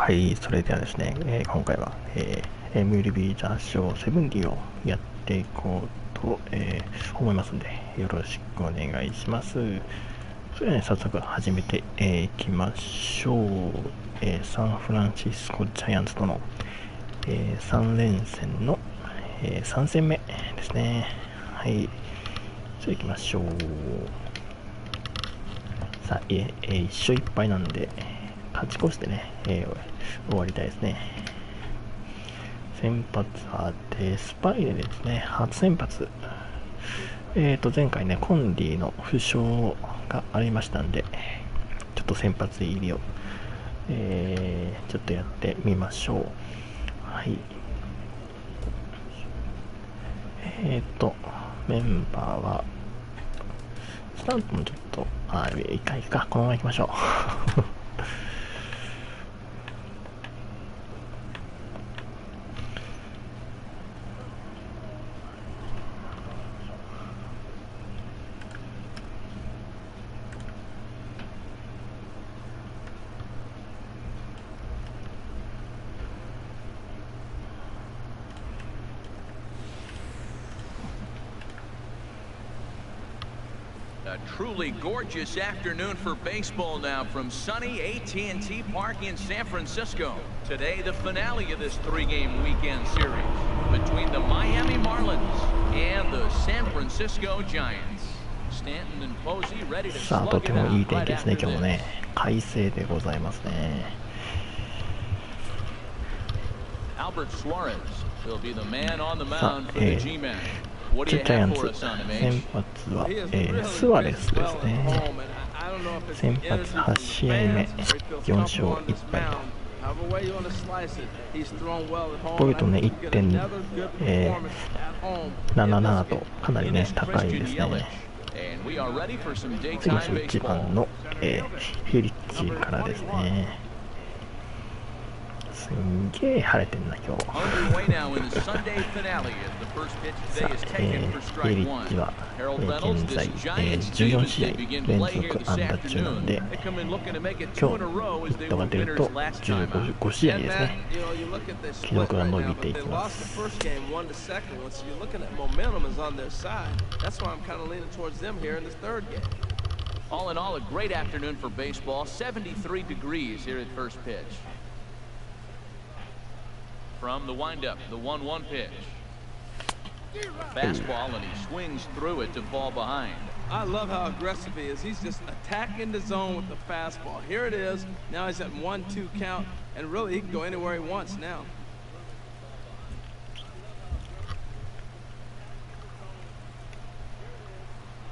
はい、それではですね、今回は、MLB ザショー70をやっていこうと、思いますので、よろしくお願いします。それではね、早速始めていきましょう。サンフランシスコジャイアンツとの、3連戦の、3戦目ですね。はい、それでいきましょう。さあ、1勝1敗なんで、勝ち越してね、終わりたいですね。先発はデスパイネですね、初先発。前回ね、コンリーの負傷がありましたんで、ちょっと先発入りを、ちょっとやってみましょう。はい。メンバーは、スタンプもちょっと、いいか、このまま行きましょう。A truly gorgeous afternoon for baseball now from sunny AT&T Park in San Francisco. Today, the finale of this three-game weekend series between the Miami Marlins and the San Francisco Giants. Stanton and Posey ready to さあ、とてもいい天気ですね、今日もね。快晴でございますね。Albert Suarez will be the man on the mound for the G-men. ジャイアンツ先発は、スアレスですね。先発8試合目4勝1敗とポイントね 1.77 とかなりね高いですね。次の1番の、ヒリッチからですね。すんげえ晴れてんな今日。さあ、エリッチは、現在、14試合連続安打中なんで、今日ヒットが出ると15試合ですね。記録が伸びていきます。All in all, a great afternoon for baseball. 73 degrees here at first pitch. From the windup, the 1-1 pitch. Fastball, and he swings through it to fall behind. I love how aggressive he is. He's just attacking the zone with the fastball. Here it is. Now he's at 1-2 count, and really he can go anywhere he wants now.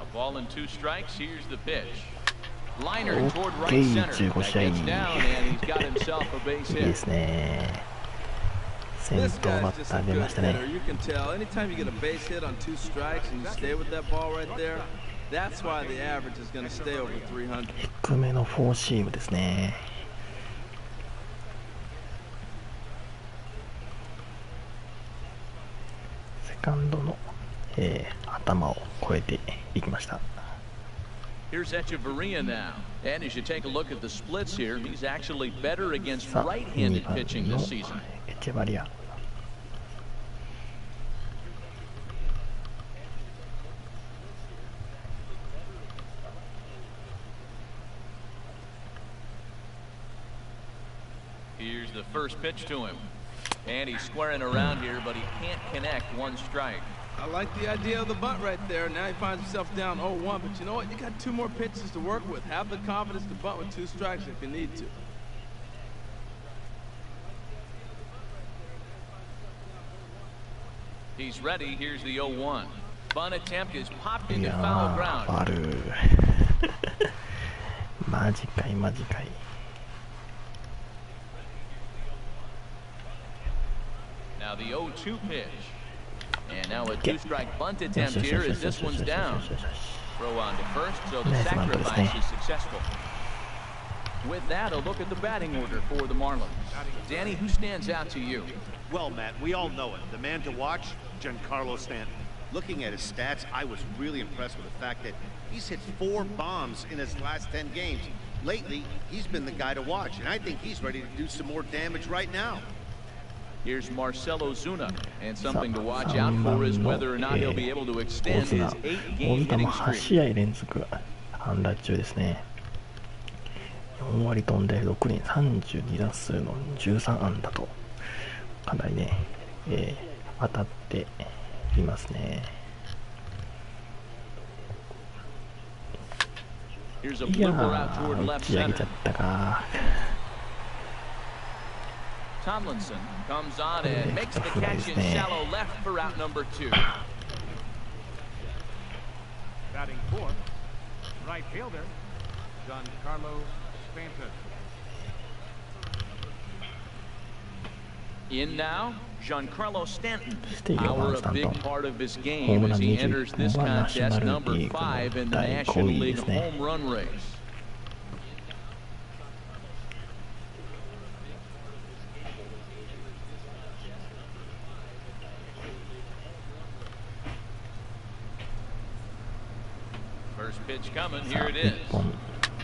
A ball and 2 strikes. Here's the pitch. Liner toward right center. That gets down, and he's got himself a base hit. いいですね。先頭バッター出ましたね。You can tell anytime you get a base hit on 2 strikes and you stay with that ball right there, that's why the average is going to stay over 300. 低めのフォーシームですね。セカンドの、頭を越えていきました。Here's Echeverria now, and as you take a look at the splits here, he's actually better against right-handed pitching this season. エチェバリア。Here's the first pitch to him, and he's squaring around here, but he can't connect 1 strike. I like the idea of the bunt right there. Now he finds himself down 0-1, but you know what? You got 2 more pitches to work with. Have the confidence to bunt with 2 strikes if you need to. He's ready. Here's the 0-1. Bunt attempt is popped into foul ground. ファウル。マジかいマジかい。Now the 0-2 pitch. And now a 2-strike bunt attempt here as this one's down. Throw on to first, so the sacrifice is successful. With that, a look at the batting order for the Marlins. Danny, who stands out to you? Well, Matt, we all know it. The man to watch, Giancarlo Stanton. Looking at his stats, I was really impressed with the fact that he's hit 4 bombs in his last 10 games. Lately, he's been the guy to watch, and I think he's ready to do some more damage right now. Here's Marcelo Zuna, and something to watch out for is whether or not he'll be able to extend his 8-game 大津 hitting も8 streak. 試合連続安打中ですね。4割飛んで6厘、32打数の13安打とかなりね、当たっていますね。Here's a いや blooper out toward ー、 left 打ち上げ center. ちゃったか。 Tomlinson comes on and makes the catch in shallow left for out number 2. Batting fourth, right fielder, Giancarlo Stanton. In now, Giancarlo Stanton. して4 Power 番スタ a ン big トン。 part of his ホー game ムラ as ン he 21 enters this 本はナショナ contest ル number リーグ 5 in の the 第 National 5位で League すね。 home run race. First pitch coming, さ here あ it 1 is. 本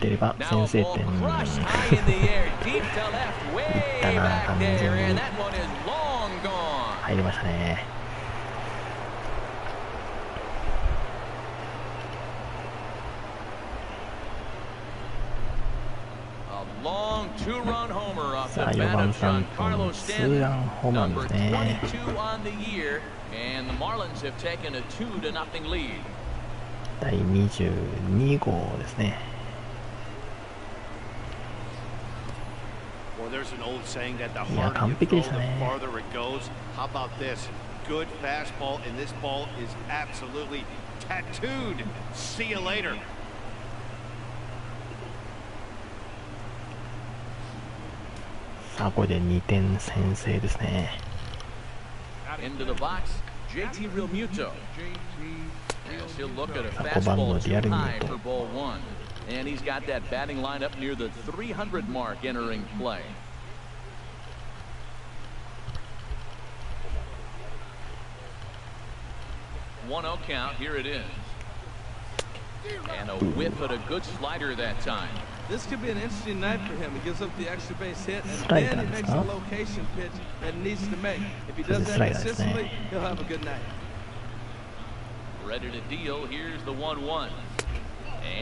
出れば Now 先 a 制 ball 点。 crushed high in the air, deep to left, way back there, and that one is long gone. 入りましたね。A long two-run homer off the さあ4 bat 番 of スタントン Giancarlo ツーラン Stanton, ホームランで number すね。 22 on the year, and the Marlins have taken a 2-0 lead. 第22号ですね。 Well, there's an old saying that the Yeah, harder you完璧 throw, でした the ね。 farther it goes. How about this? Good fastball, and this ball is absolutely tattooed. See you later. さあこれで2点先制ですね。 Into the box, JT Realmuto. As he'll look at a 5番 fastball の too リアルミュ high ート。 for ball 1. And he's got that batting lineup near the 300 mark entering play. One 0 count, here it is. And a whip at a good slider that time. This could be an interesting night for him. He gives up the extra base hit, and Slider then he makes a ですか？ location pitch that he needs to make. If he does that スライダーですね。 consistently, he'll have a good night. Ready to deal, here's the 1-1.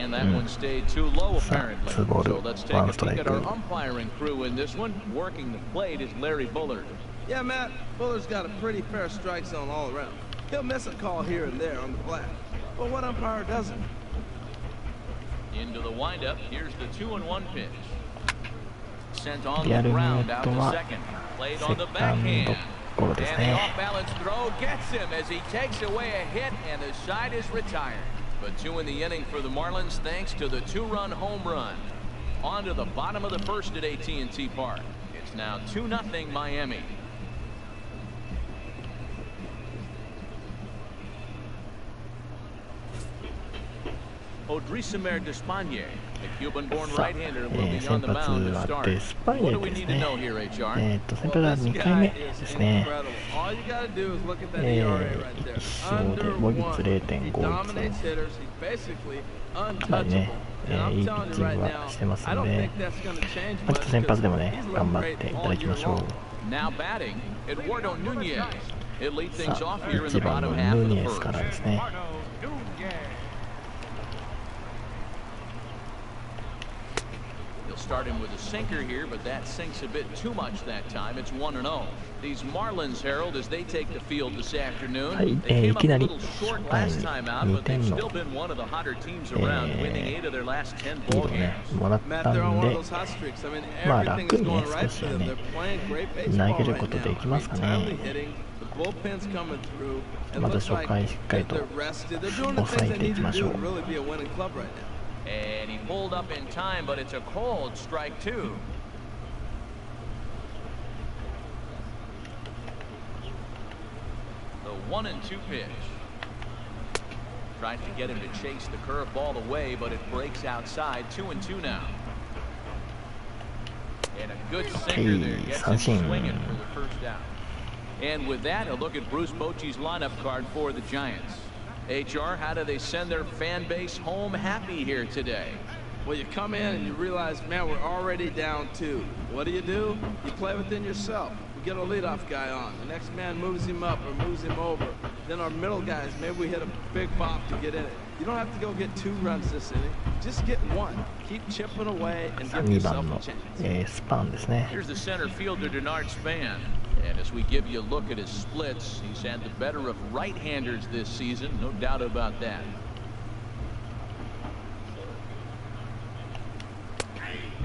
And that one stayed too low apparently. Two ball, So let's take one a peek at our strike. umpiring crew in this one. Working the plate is Larry Bullard. Yeah, Matt, Buller's got a pretty fair strike zone all around. He'll miss a call here and there on the flat. But what umpire doesn't? Into the windup, here's the 2-1 pitch. Sent on リア the ルミュ ground ー out ト to は second. Played セ on the カンド backhand. ゴロです And the ね。 off-balance throw gets him as he takes away a hit and the side is retired. But 2 in the inning for the Marlins thanks to the 2-run home run. On to the bottom of the first at AT&T Park. It's now 2-0 Miami. Odrisamer Despaigne, the Cuban-born さあ、 right-hander, will be 先 on the 発 mound to は start. デスパイ What ネ do we です need to ね。 know here, HR? 先 Well, 発は this 2回 guy 目 is ですね。 incredible. All you got to do is look at that 1 ERA right there. 勝で Under 防御 one. 率 He 0.51 dominates hitters. He's basically かなり untouchable. ね、 And い I'm いピ telling ッ you チン right グは now, してます I の don't で、 think that's going to change ま much た先発 because でもね he's 頑 looked 張っ great ていた all だきま year しょう。 long. Now batting, Eduardo Nunez. He'll lead things さ off あ here in the 1番 bottom の half ヌ of ニ the エスから first. ですね。 He'll start him with a sinker here, but that sinks a bit too much that time. It's 1-0. These Marlins, Harold, as they take the field this afternoon, はい、 they い came き up な a り little short 初回 last に time out, 2 but they've 点の still been one of the hotter teams around, winning 8 of their last 10 リー ball ドをね games. もらっ Matt, た they're on ん one of で、 those hot streaks. I mean, まあ everything 楽 is にね going right 少し for は them. ね They're playing great 投 baseball げる right こと now. できますか Timely ね。 hitting, the bullpen's coming through, and また looks 初 like 回しっかりと they're rested. They're doing the 抑 things え they てい need き to ましょ do う。 to really be a winning club right now. And he pulled up in time, but it's a cold strike 2. The 1-2 pitch. Tries to get him to chase the curveball away, but it breaks outside. 2-2 now. And a good sinker there gets him 三振。 swinging for the first out. And with that, a look at Bruce Bochy's lineup card for the Giants. HR, how do they send their fan base home happy here today? Well, you come in and you realize, man, we're already down 2. What do? You play within yourself. We get our leadoff guy on. The next man moves him up or moves him over. Then our middle guys, maybe we hit a big pop to get in it. You don't have to go get 2 runs this inning. Just get 1. Keep chipping away and give 2番 yourself の a chance. スパンですね。 Here's the center fielder, Denard Span. And as we give you a look at his splits, he's had the better of right-handers this season, no doubt about that.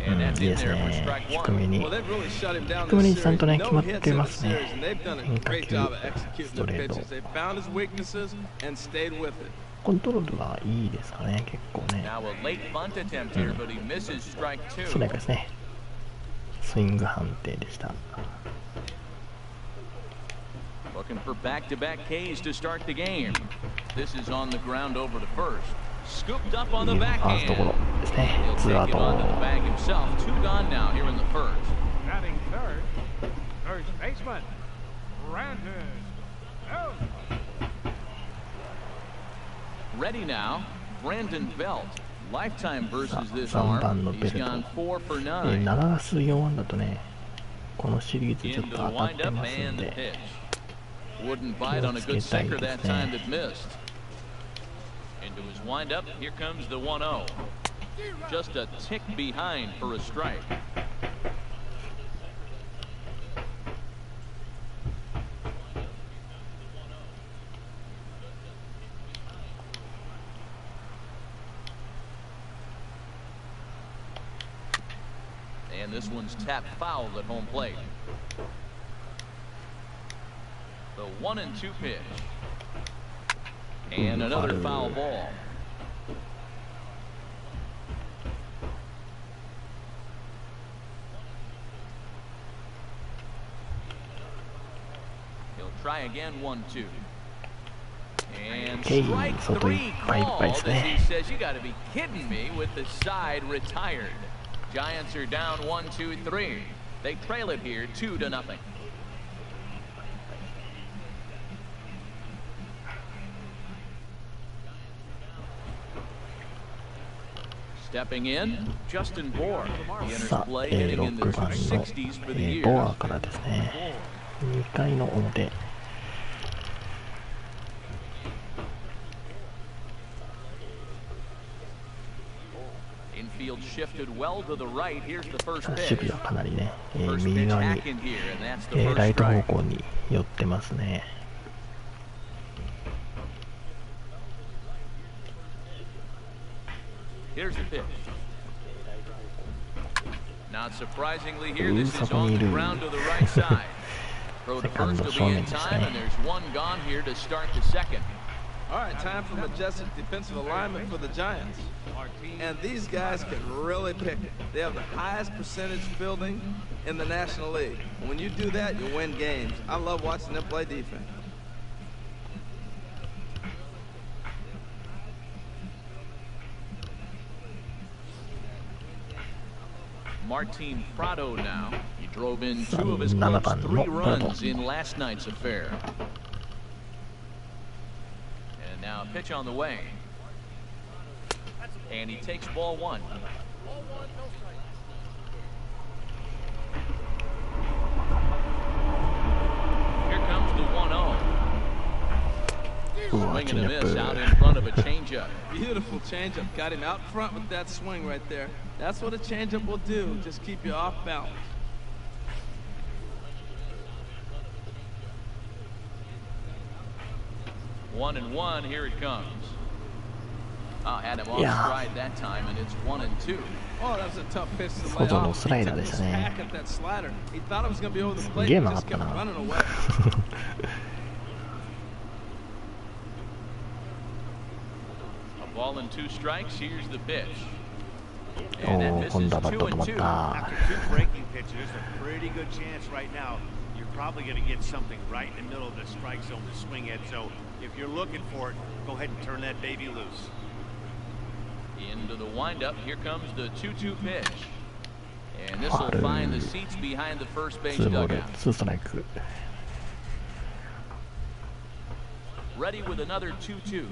And that's in there for strike 1. 低めに Well, they've really shut him down 低め this にちゃん series. とね No 決まっ hits て in ま the すね。 series, and they've done a 変化 great 球、 job of ス executing ト their レート。 pitches. They found his weaknesses and stayed with it. コントロールはいいですかね、結構ね。 Now a late bunt attempt here, but he misses strike ストライ 2. クですね。スイング判定でした。 Looking for back-to-back Ks to start the game. This is on the ground over to first. Scooped up on the ファーストゴロ backhand. ですね。 He'll ツー take アウ it onto the ト。 bag himself. 2 gone now here in the first. Batting third, first baseman, Brandon Belt. Ready now, Brandon Belt. Lifetime versus this 3番 arm. のベ He's ルト。 gone 4 for 7 9. 打数4安打とね、このシリーズちょっ Into と the 当たって windup ますん and the で、 pitch. Wouldn't bite on a good sinker that time that missed. Into his windup, here comes the 1-0. Just a tick behind for a strike. And this one's tapped foul at home plate. The 1-2 pitch. And another foul ball. He'll try again, 1-2. And strike 3 called as he says, you got to be kidding me, with the side retired. Giants are down 1-2-3. They trail it here 2-0. Stepping in, Justin Bohr. He enters さあ、 play hitting in the 6番の 260s for the ボ year. アからですね。2回の表。 Infield shifted well to the right. Here's the first 守 pitch. 備はかなりね、 First 右 pitch 側に、 hack in here, and that's the first ライト方 strike. 向に寄ってますね。 Here's the pitch. Not surprisingly here, this is on the ground to the right side. Throw to first will be in time, and there's 1 gone here to start the second. All right, time for majestic defensive alignment for the Giants. And these guys can really pick it. They have the highest percentage fielding in the National League. When you do that, you win games. I love watching them play defense. Martin Prado now. He drove in 2 of his club's 3 runs in last night's affair. And now a pitch on the way. And he takes ball 1. Here comes the 1-0. Swing and a miss out in front of a changeup. Beautiful changeup. Got him out front with that swing right there. That's what a changeup will do. Just keep you off balance. One and one, here it comes. Had him off stride that time, and it's 1-2. Oh, that was a tough pitch to lay off. He took a smack at that slider. He thought it was going to be over the plate. He just kept running away. A ball and 2 strikes. Here's the pitch. And that misses 2-2. After 2 breaking pitches, a pretty good chance right now. You're probably going to get something right in the middle of the strike zone to swing at. So if you're looking for it, go ahead and turn that baby loose. Into the windup. Here comes the 2-2 pitch. And this will find the seats behind the first base dugout. Ready with another 2-2.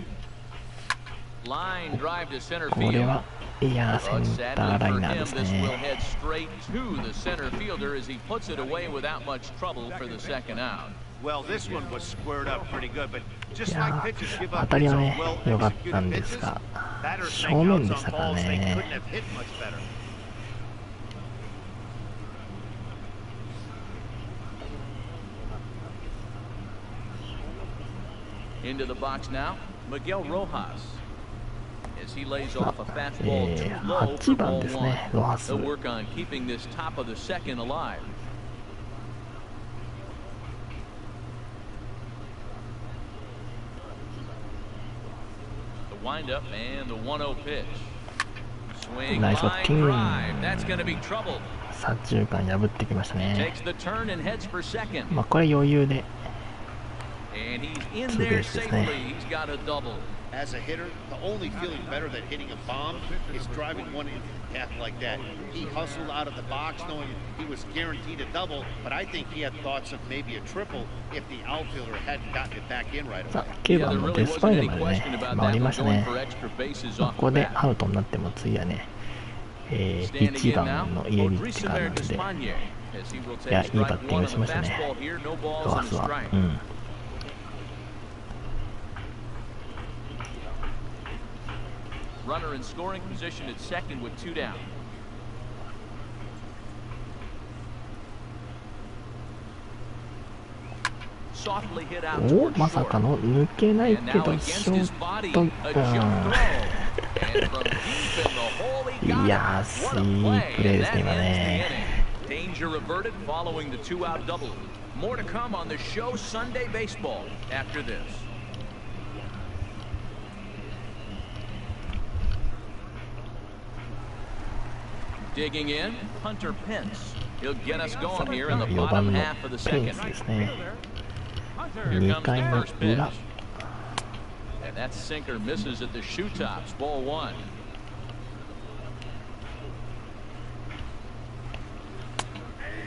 Line drive to center field. いやー、セ But ン sadly ターライ for ナー him, です this will ね。 head straight to the center fielder as he puts it away without much trouble for the second out. Well, this one was squared up pretty good, but い just や like pitchers ー、 give 当 up たり hits は on ね、 well 良かったん executed です pitches, が、 batters 正 make 面 outs で on したから balls they couldn't ね。 have hit much better. Into the box now, Miguel Rojas. As he lays off a fastball too low for 8番 ball です one. ね、ロハス。 They'll work on keeping this top of the second alive. The windup and the 1-0 pitch. Swing, Nice line looking. drive. That's going to be trouble. 左中間破ってきましたね。 Takes the turn and heads for second. まあこれ余裕で And he's in ツーベ there ースですね。 safely. He's got a double. As a hitter, the only feeling better than hitting a bomb is driving one into the path like that. He hustled out of the box knowing he was guaranteed a double, but I think he had thoughts of maybe a triple if the outfielder hadn't gotten it back in right さ away. あ9 Yeah, 番 there の really デス wasn't パイネ any までね question about 回 that り one ました going ね。 for extra bases まあ off ここ the で bat. アウトになっても次はね、 Standing 1 in now, 番のイエリッチからなん Odrisamer で、 Despaigne, as he will いや take いいバッ strike ティン one グ on し the ましたね、 fastball here. No ロ balls ハ and ス a は。 strike. うん。Runner in scoring position at second with 2 down. Softly hit out お toward まさ short. かの抜けない And け now ど against ショ his ー body, ト、 a jump throw. And from deep in the hole he got いや it. ー、 What a いい play. プレー And です that ね、今 ends the ね。 inning. Danger averted following the 2-out double. More to come on the show Sunday Baseball after this. Digging in, Hunter Pence. He'll get us going here in the 4 bottom 番の half of the ペン second. スですね。 Here 2 comes the 回の first pitch. 裏。 And that sinker misses at the shoe tops. Ball one.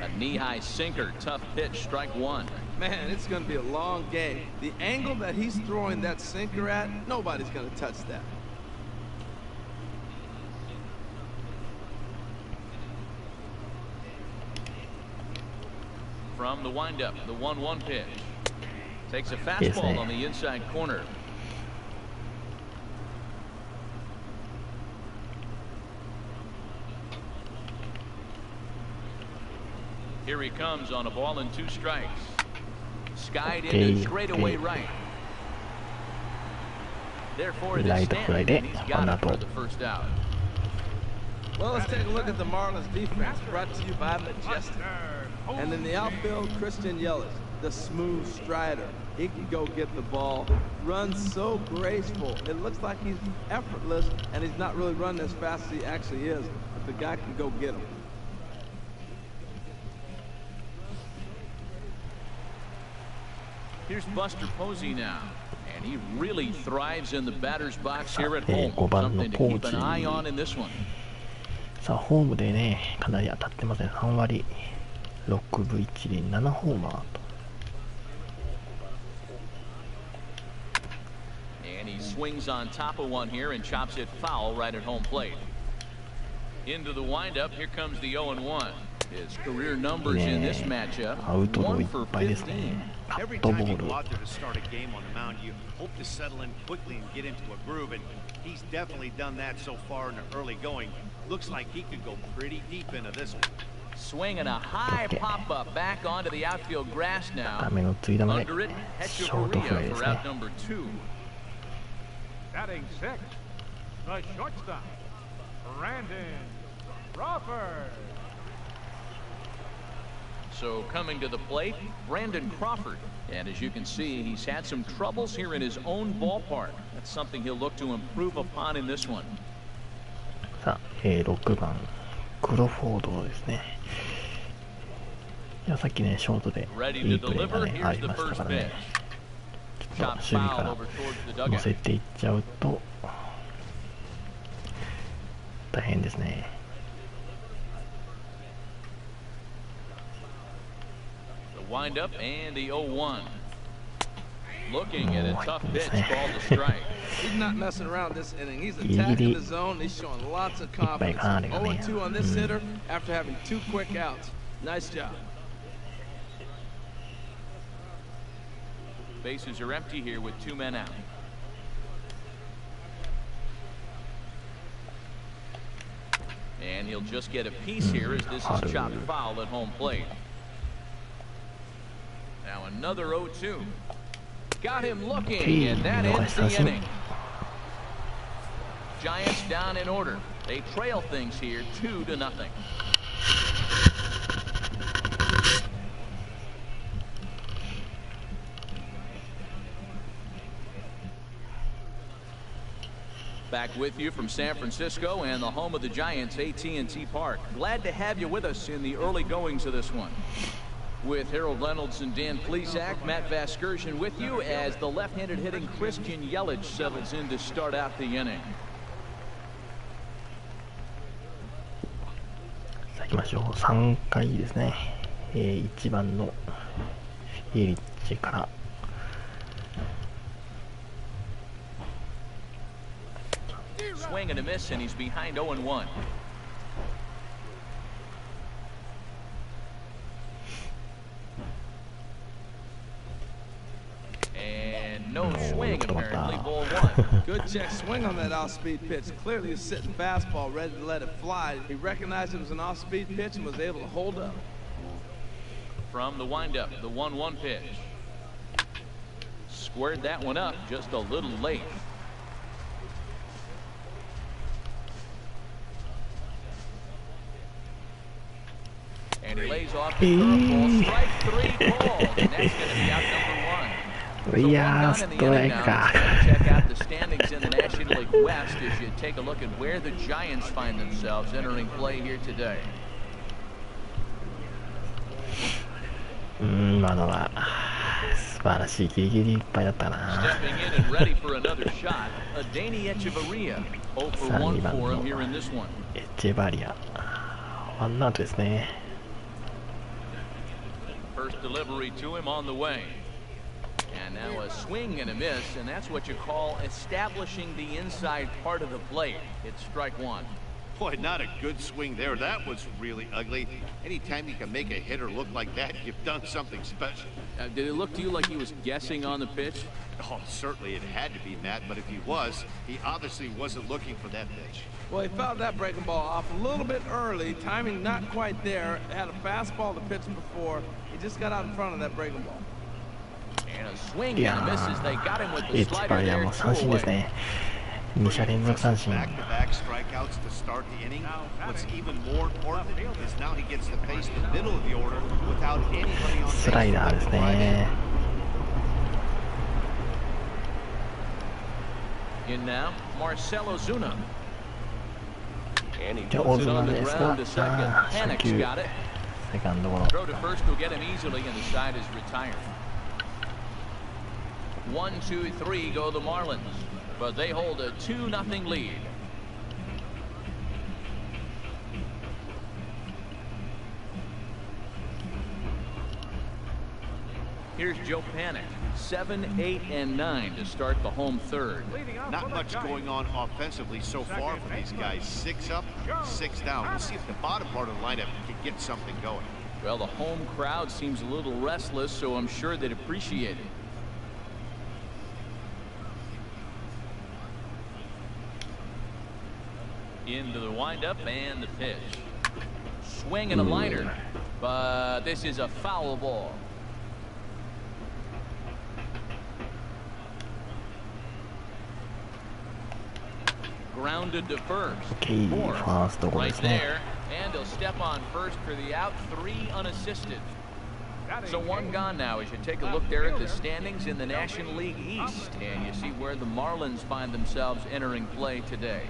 A knee-high sinker. Tough pitch. Strike one. Man, it's going to be a long game. The angle that he's throwing that sinker at, nobody's going to touch that. From the windup, the 1-1 pitch. Takes a fastball on the inside corner. Here he comes on a ball and 2 strikes. Skied into straightaway right. Therefore, it is standing, and he's got it for the first out. Well, let's take a look at the Marlins defense, brought to you by Majestic. And in the outfield, Christian Yelich, the smooth strider. He can go get the ball, runs so graceful. It looks like he's effortless, and he's not really running as fast as he actually is. But the guy can go get him. Here's Buster Posey now, and he really thrives in the batter's box here at home. 5番の Something to ポ keep ー an eye on チ。 in this one. さあ、ホームでね、かなり当たってますね。3割、6分1厘、7ホーマーと。And he swings on top of one here and chops it foul right at home plate. Into the windup, here comes the 0-1. His career numbers in this matchup, アウトローい 1 っ for ぱいです 15. ね。カッ Every トボ time you ール。 go out there to start a game on the mound, you hope to settle in quickly and get into a groove, and he's definitely done that so far in the early going. Looks like he could go pretty deep into this one. Swinging a high pop-up back onto the outfield grass 高 now. めのついだまで、 Under it, ショートフライ Hechavarria です for ね out。number 2. Batting sixth, the shortstop, Brandon Crawford. So coming to the plate, Brandon Crawford. And as you can see, he's had some troubles here in his own ballpark. That's something he'll look to improve upon in this one. さあ、6番、クロフォードですね。いや、さっきね、ショートでいいプレーがね、ありましたからね。ちょっと守備から乗せていっちゃうと、大変ですね。The windup and the 0-1. Looking at a tough pitch, ball to strike. He's not messing around this inning. He's attacking the zone. He's showing lots of confidence. 0-2 on this hitter after having 2 quick outs. Nice job. Bases are empty here with 2 men out. And he'll just get a piece here as this is chopped foul at home plate. Now another 0-2. Got him looking, and that ends the inning. Giants down in order. They trail things here 2-0. Back with you from San Francisco and the home of the Giants, AT&T Park. Glad to have you with us in the early goings of this one. With Harold Reynolds and Dan Plesac, Matt Vasgersian with you as the left-handed hitting Christian Yelich settles in to start out the inning. さあ行きましょう。3回ですね。1番のイエリッチから。Swing and a miss, and he's behind 0-1. And no swing, apparently, ball 1. Good check swing on that off-speed pitch. Clearly a sitting fastball, ready to let it fly. He recognized it was an off-speed pitch and was able to hold up. From the windup, the 1-1 pitch. Squared that one up just a little late. And he lays off the curveball. Strike 3 called. And that's going to be out number 1. Yeah, strike. Check out the standings in the National League West as you take a look at where the Giants find themselves entering play here today. 今のは素晴らしいギリギリいっぱいだったな。Stepping in and ready for another shot, Adeiny Echeverria. 0 for 1 for him here in this one. エチェバリア。ワンアウトですね。First delivery to him on the way. And now a swing and a miss, and that's what you call establishing the inside part of the plate. It's strike 1. Boy, not a good swing there. That was really ugly. Anytime you can make a hitter look like that, you've done something special. Did it look to you like he was guessing on the pitch? Oh, certainly it had to be, Matt, but if he was, he obviously wasn't looking for that pitch. Well, he fouled that breaking ball off a little bit early. Timing not quite there. Had a fastball to pitch before. He just got out in front of that breaking ball. And a swing and a miss as they got him with the エチェバ slider リア there. も三振ですね。2者連続三振。 Back-to-back strikeouts to start the inning. What's even more important is now he gets to face the middle of the order without anybody on base. スライダーですね。 In now, Marcelo Zuna. And he じゃあ puts オ it ズナ on the です ground が、 to second. 初 Panic's 球 got it. セカンドゴロ。 Throw to first will get him easily, and the side is retired. 1, 2, 3 go the Marlins, but they hold a 2-0 lead. Here's Joe Panik, 7, 8, and 9 to start the home third. Not much going on offensively so far for these guys. 6 up, 6 down. We'll see if the bottom part of the lineup can get something going. Well, the home crowd seems a little restless, so I'm sure they'd appreciate it. Into the windup and the pitch. Swing and a liner, but this is a foul ball. Grounded to first. Okay, Fourth. ファーストゴロで Right すね。 there, and he'll step on first for the out, 3 unassisted. So 1 gone now as you take a look there at the standings in the National League East, and you see where the Marlins find themselves entering play today.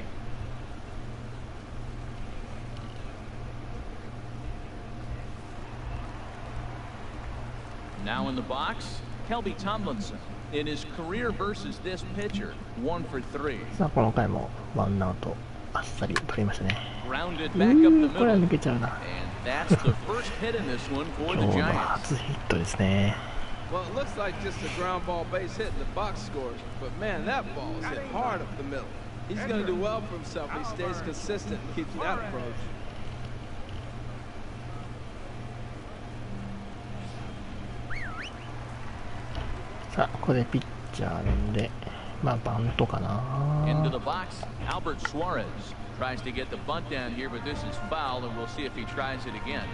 Now in the box, Kelby Tomlinson. In his career versus this pitcher, 1 for 3. さあこの回もワンアウトあっさり取りましたね。 Grounded back up the これは middle. 抜けちゃうな。 And that's the first hit in this one for 今 the 日の Giants. 初ヒットですね。Well, it looks like just a ground ball base hit in the box scores, but man, that ball is hit hard up the middle. He's going to do well for himself if he stays consistent and keeps that approach. さあ、ここでピッチャーなんで、まあバントかな。Into the box, Albert Suarez tries to get the bunt down here, but this is foul, and we'll see if he tries it again.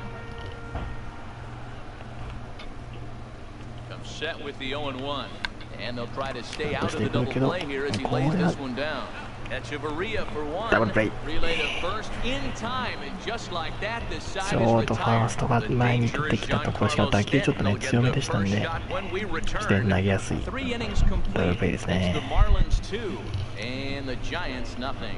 Comes set with the 0-1, and they'll try to stay out of the double play here as he lays this one down. Echeverria for one. Relay to first in time, and just like that, the side is ショート、ファーストが前に取ってきたところしかも打球ちょっとね強めでしたんで、して投げやすいダブルプレーですね。And the Giants nothing.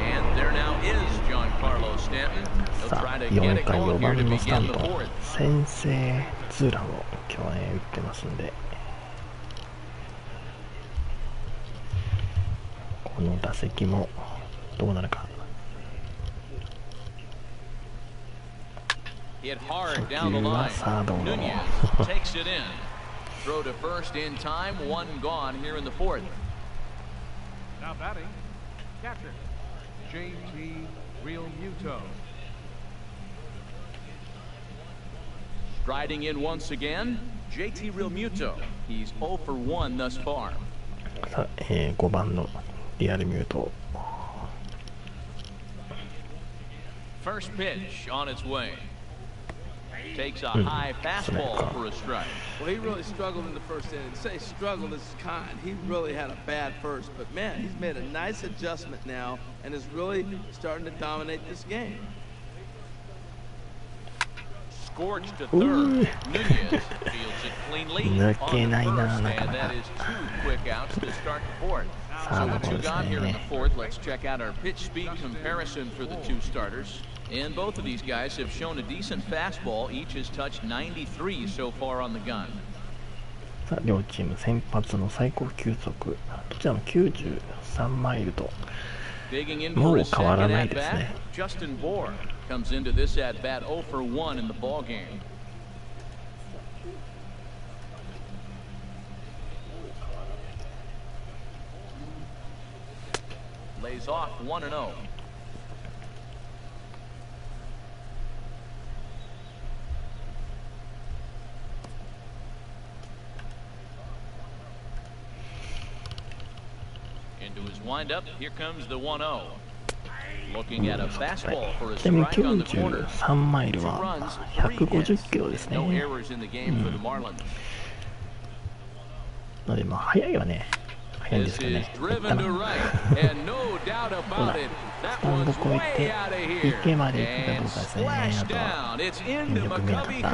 And there now is Giancarlo Stanton. He'll さ try あ、 to 4 get it 回 going 4 here 番 to のスタ begin ン the ト、 fourth. 先制ツーランを今日ね打ってますんで、この打席もどうなるか。 Hit hard down the line. Nunez takes it in. Throw to first in time. One gone here in the fourth. Now batting, catcher, JT Realmuto. Striding in once again, JT Realmuto. He's 0 for 1 thus far. さあ、5番のリアルミュート。 First pitch on its way. Takes a high fastball for a strike. Well, he really struggled in the first inning. To say struggled is kind. He really had a bad first, but man, he's made a nice adjustment now and is really starting to dominate this game. Scorched to third. Nunez fields it cleanly on first, and that is 2 quick outs to start the fourth. So with 2 gone here in the fourth, let's check out our pitch speed comparison for the 2 starters. And both of these guys have shown a decent fastball. Each has touched 93 so far on the gun. さあ、両チーム先発の最高球速、どちらも93マイルと、 Digging in も for う his 変わら second ない at です bat, ね。 Justin Bour comes into this at bat 0 for 1 in the ball game. Lays off 1-0. Into his windup, here comes the 1-0. Looking at a fastball for a ちなみに strike on the corner. 93マイルは150キロですね。 No errors in the game for the Marlins. のでまあ速いはね、速いんですけどね。スタンド越えて池まで行くかどうかですね。あとはよく見なかった。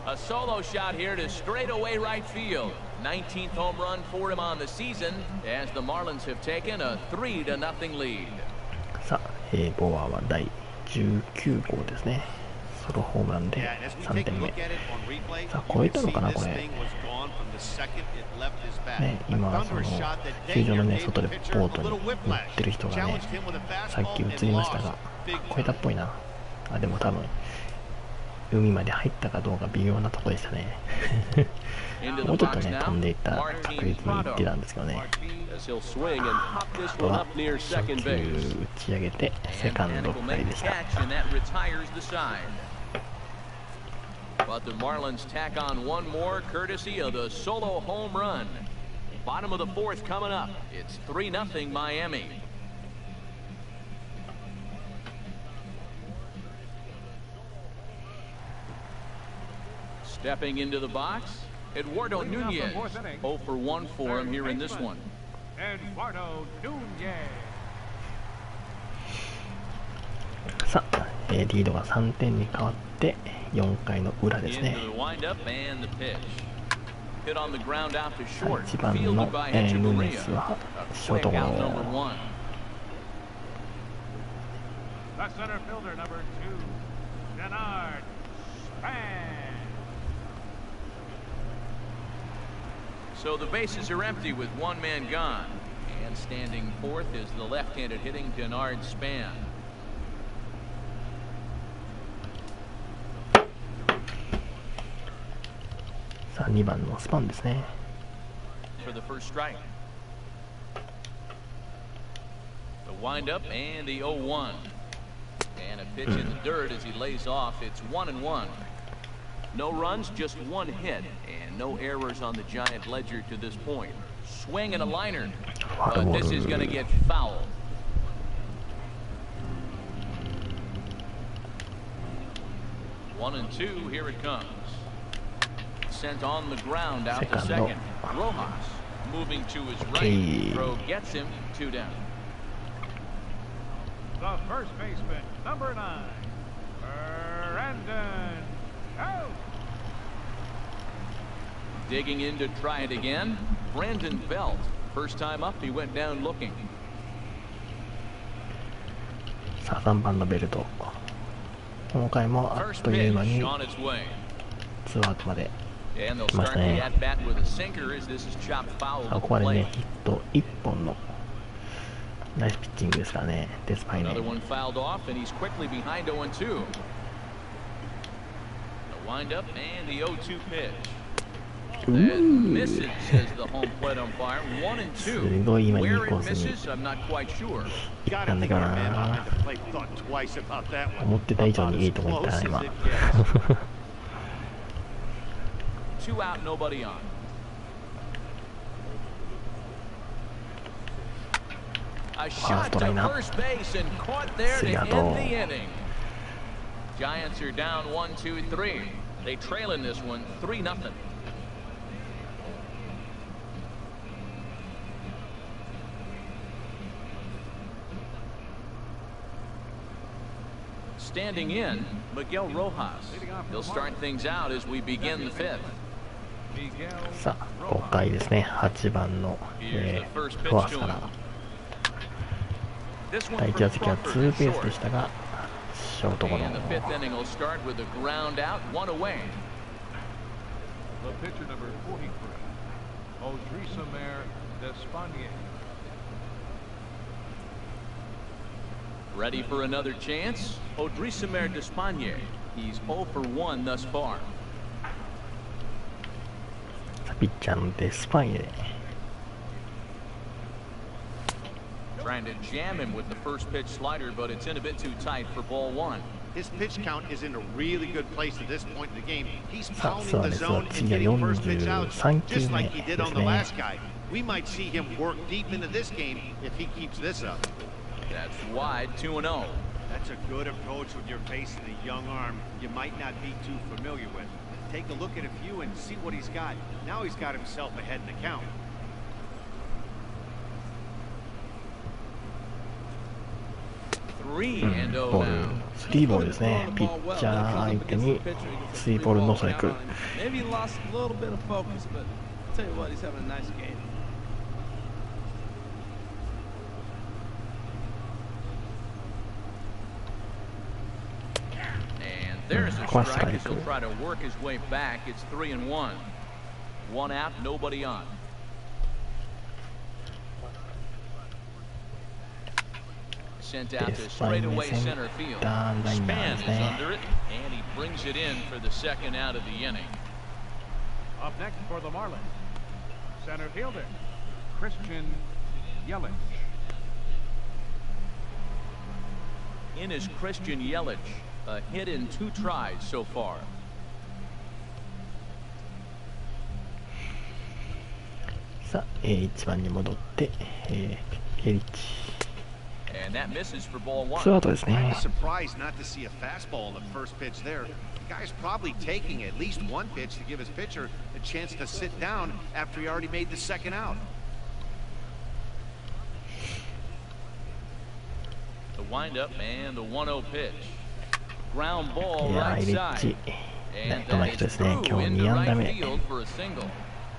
A solo shot here to straightaway right field. 19th home run for him on the season as the Marlins have taken a 3-0 lead. さあ、ボーアは第19号ですね。ソロホームランで3点目。さあ、超えたのかなこれ。ね、今その球場のね外でボートに乗ってる人がね、さっき映りましたが、超えたっぽいな。あ、でも多分。海まで入ったかどうか微妙なところでしたね。もうちょっとね飛んでいった確率にいってたんですけどね。あとは初球打ち上げてセカンドフライでした。But the Marlins tack on one more courtesy of the solo home run. Bottom of the fourth coming up. It's 3-0 Miami. Stepping into the box, Eduardo Nunez. 0 for 1 for him here in this one. Eduardo Nunez. さあ、リードが3点に変わって4回の裏ですね。1番のヌネスはショートゴロ。The center fielder, number 2, Bernard Span. So the bases are empty with one man gone. And And standing fourth is the left-handed hitting Denard Span. さあ2番のスパンですね。 For the first strike. The windup and the 0-1. And a pitch in the dirt as he lays off. It's 1-1. No runs, just one hit, and no errors on the Giant ledger to this point. Swing and a liner, but this is going to get fouled. One and two, here it comes. Sent on the ground out to second. Rojas moving to his right. Throw gets him, 2 down. The first baseman, number 9, Brandon out. Digging in to try it again, Brandon Belt. First time up, he went down looking. さあ3番のベルト、この回もあっという間にツーアウトまで来ましたね。ここまでね、ヒット1本のナイスピッチングですからね、デスパイネ。すごい今いいコースに行ったんだけどな。思ってた以上にいいとこ行ったな今。Two out, nobody on. A shot to first base and caught there to end the inning. Giants are down 1-2-3. They trail in this one 3-0. Standing in, Miguel Rojas. He'll start things out as we begin the fifth. さあ5回ですね。8番の、ロハスから第1打席はツーベースでしたがショートゴロ。 The pitcher number 43, Odrisamer Despaigne. Ready for another chance? Odrisamer Despaigne. He's 0 for 1 thus far. ピッチャーのデスパイネ。 Trying to jam him with the first pitch slider, but it's in a bit too tight for ball 1. His pitch count is in a really good place at this point in the game. He's pounding the zone and getting first pitch out, just like he did on the last guy. We might see him work deep into this game if he keeps this up. That's wide, 2-0. That's a good approach when you're facing a young arm you might not be too familiar with. Take a look at a few and see what he's got. Now he's got himself ahead in the count. 3-0 ボール、3ボールですね。ピッチャー相手に3ボールのストライク。 Maybe he lost a little bit of focus, but I'll tell you what, he's having a nice game. There's a strike as he'll try to work his way back. It's 3-1. 1 out, nobody on. Sent out to straightaway center field. Span is under it, and he brings it in for the second out of the inning. Up next for the Marlins, center fielder, Christian Yelich. In is Christian Yelich. A hit in 2 tries so far. さあ、1番に戻って、ヘリッチ。 And that misses for ball 1. ツーアウトですね。 I'm surprised not to see a fastball in the first pitch there. The guy's probably taking at least one pitch to give his pitcher a chance to sit down after he already made the second out. The windup and the 1-0 pitch. Ground ball いや、 right ヘリッ side. チ、And どの that 人 is ですね。 through 今日 into 2安打 right 目。 field for a single.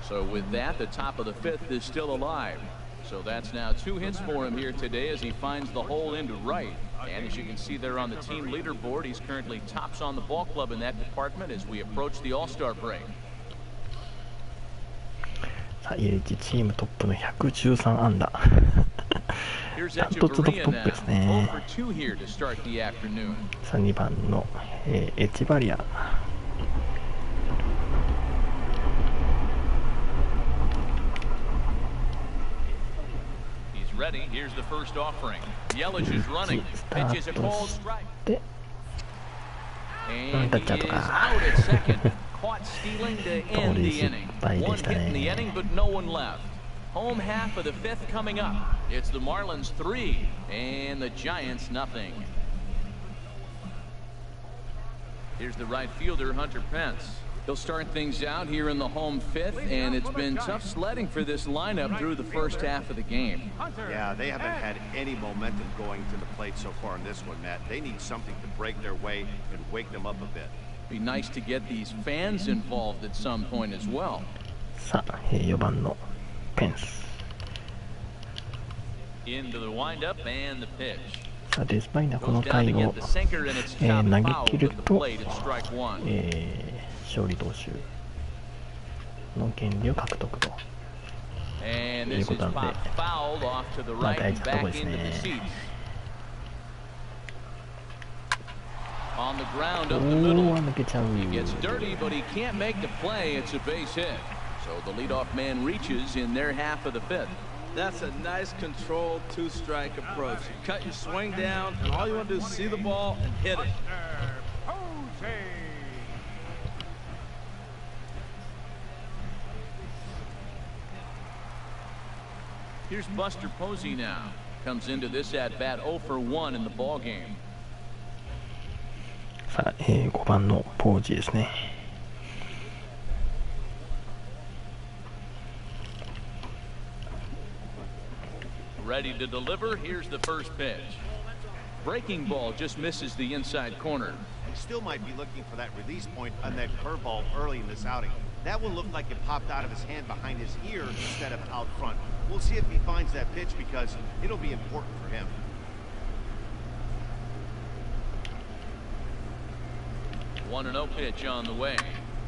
So with that, the top of the 5th is still alive. So that's now 2 hits for him here today as he finds the hole into right. And as you can see there on the team leaderboard, he's currently tops on the ball club in that department as we approach the All-Star break. さあ、ヘリッチチームトップの113安打。ダントツトップですね。さあ2番の、エチバリア。Ready. Here's the first offering. Yelich is running. Pitches a cold strike. And he is out at second. Caught stealing to end the inning. One hit in the inning, but no one left. Home half of the fifth coming up. It's the Marlins 3 and the Giants nothing. Here's the right fielder, Hunter Pence. He'll start things out here in the home fifth, and it's been tough sledding for this lineup through the first half of the game. Yeah, they haven't had any momentum going to the plate so far in this one, Matt. They need something to break their way and wake them up a bit. Be nice to get these fans involved at some point as well. さあ、4番のペンス。Into the windup and the pitch. さあ、デスパイナこの回を、投げ切ると、勝利投手の権利を獲得ということなので、まあ大事なところですね。おー、抜けちゃう。So the leadoff man reaches in their half of the fifth. That's a nice controlled two-strike approach. You cut your swing down, and all you want to do is see the ball and hit it. Here's Buster Posey now. Comes into this at-bat 0 for 1 in the ball game. さあ、5番のポージですね。Ready to deliver. Here's the first pitch. Breaking ball just misses the inside corner. He still might be looking for that release point on that curveball early in this outing. That one looked like it popped out of his hand behind his ear instead of out front. We'll see if he finds that pitch because it'll be important for him. One and 0 pitch on the way.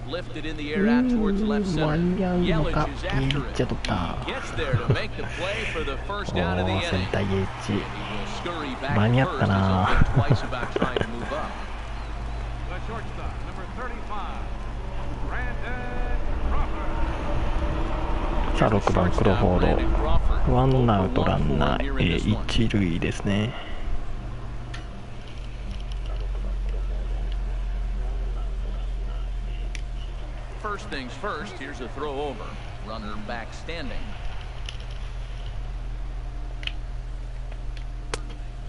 Lifted in the air out towards left center. Yelich is after it. He gets there to make the play for the first out of the inning. And he will scurry back to first as he'll think twice about trying to move up. The shortstop, number 35, Brandon Crawford. さあ6番クロフォード、ワンアウトランナー、一塁ですね。First things first, here's a throw over. Runner back standing.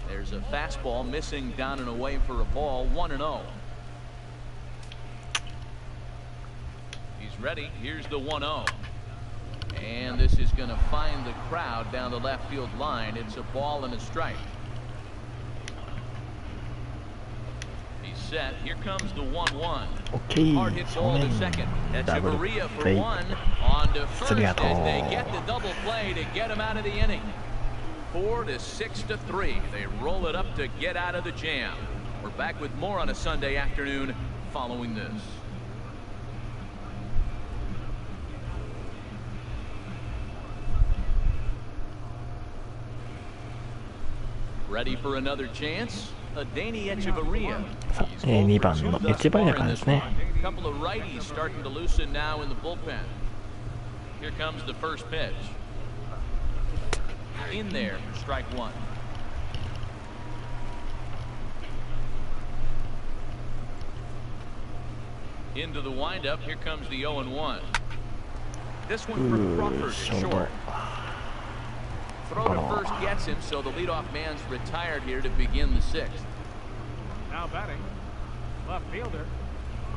There's a fastball missing down and away for a ball, 1-0. He's ready. Here's the 1-0. And this is going to find the crowd down the left field line. It's a ball and a strike. Set. Here comes the 1-1. Hard hit ball to second. Echeverria for one. On to first as they get the double play to get him out of the inning. 4-6-3. They roll it up to get out of the jam. We're back with more on a Sunday afternoon following this. Ready for another chance? 2番のエチバリアからですね。Couple of righties starting to loosen now in the bullpen. Here comes the first pitch. In there, strike one. Into the windup. Here comes the 0-1. This one for Crawford is short. Throw to first gets him, so the leadoff man's retired here to begin the sixth. Now batting, left fielder,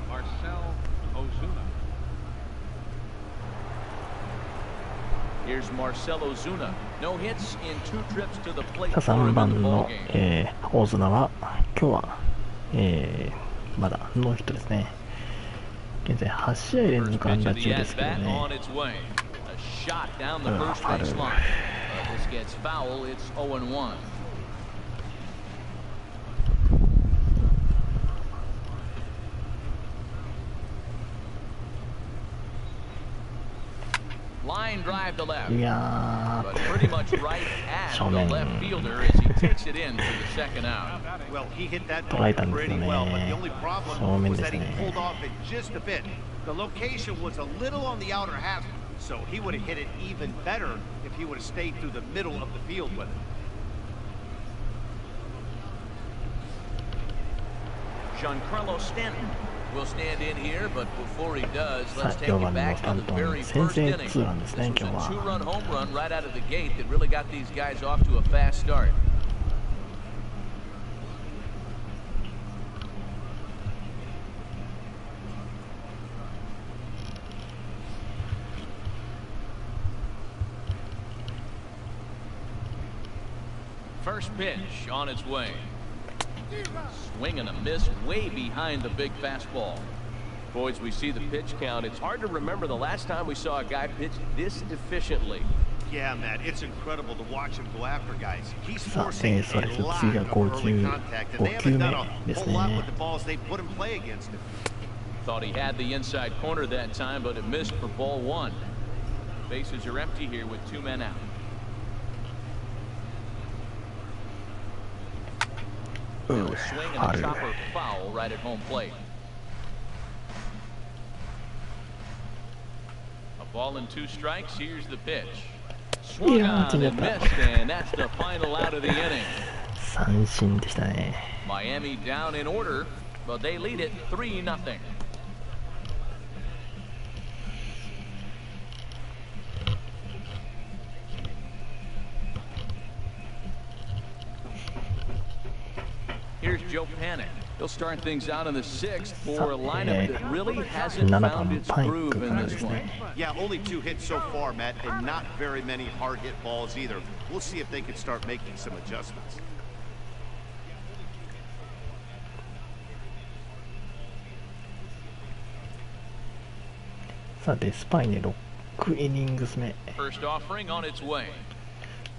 Marcell Ozuna. Here's Marcell Ozuna. No hits in 2 trips to the plate. 3番の、大綱は今日は、まだノーヒットですね。現在8試合連続安打中ですけどね。This gets foul. It's 0-1. Line drive to left. いや But pretty much right at the Showman. left fielder as he takes it in for the second out. Well, he hit that 捉 ball えたんですよ pretty ね。 well, but the only problem 正面 was です that he ね。 pulled off it just a bit. The location was a little on the outer half, so he would have hit it even better if he would have stayed through the middle of the field with it. Giancarlo Stanton will stand in here, but before he does, さ let's あ take 4 you 番の back ス to タン the トン very 先 first 制 inning. ツーランですね This 今日 was は。 a two-run home run right out of the gate that really got these guys off to a fast start. First pitch on its way. Swing and a miss way behind the big fastball. Boys, we see the pitch count. It's hard to remember the last time we saw a guy pitch this efficiently. Yeah, Matt, it's incredible to watch him go after guys. He's さあ、 forcing そうです。 a lot 次が of 5 early 球、 contact, and they 5球 haven't 目 done a です whole lot ね with the。balls they put in play against him. Thought he had the inside corner that time, but it missed for ball one. Bases are empty here with 2 men out. Now a swing and a chopper foul right at home plate. A ball and 2 strikes. Here's the pitch. Swung on and missed, and that's the final out of the inning. 三振でしたね。 Miami down in order, but they lead it 3-0. Here's Joe Panic. He'll start things out in the 6th for a lineup that really hasn't 7 番 found の its パイク groove か in らで this す one. ね。 Yeah, only 2 hits so far, Matt, and not very many hard hit balls either. We'll see if they can start making some adjustments. さあ、デスパイネ6イニングス目。 First offering on its way.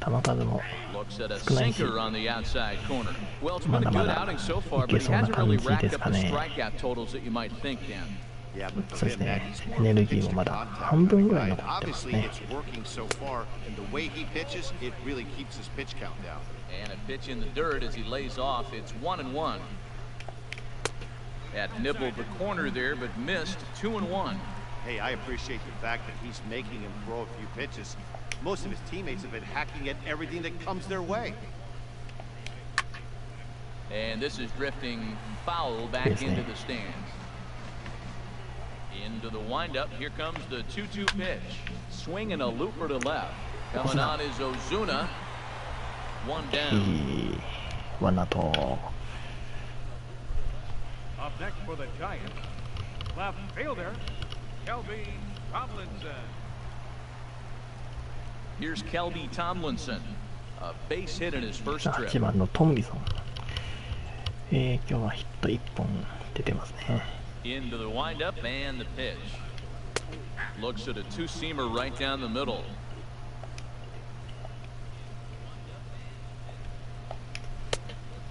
球数も Looks at a 少ないし、 sinker on the outside corner. Well, it's ま been だ a ま good だ outing so far, いけ but he そうな hasn't 感 really じ racked です up か the ね。 strikeout totals that you might think, Dan. Yeah, but そう for です him, Matt, ね he's。エネルギーも pitching まだ contact 半分ぐらい right? 残ってます Obviously, ね。 it's working so far, and the way he pitches, it really keeps his pitch count down. And a pitch in the dirt as he lays off. It's 1-1. That nibbled the corner there, but missed. 2-1. Hey, I appreciate the fact that he's making him throw a few pitches. Most of his teammates have been hacking at everything that comes their way. And this is drifting foul back Yes, into ma'am. the stands. Into the windup. Here comes the 2-2 pitch. Swing and a looper to left. Coming on is Ozuna. 1 down. ワンアウト。 Up next for the Giants, left fielder, Kelby Tomlinson. Here's Kelby Tomlinson. A base hit in his first 8 trip. 番のトムリソン。今日はヒット1本出てますね。 Into the windup and the pitch. Looks at a 2-seamer right down the middle.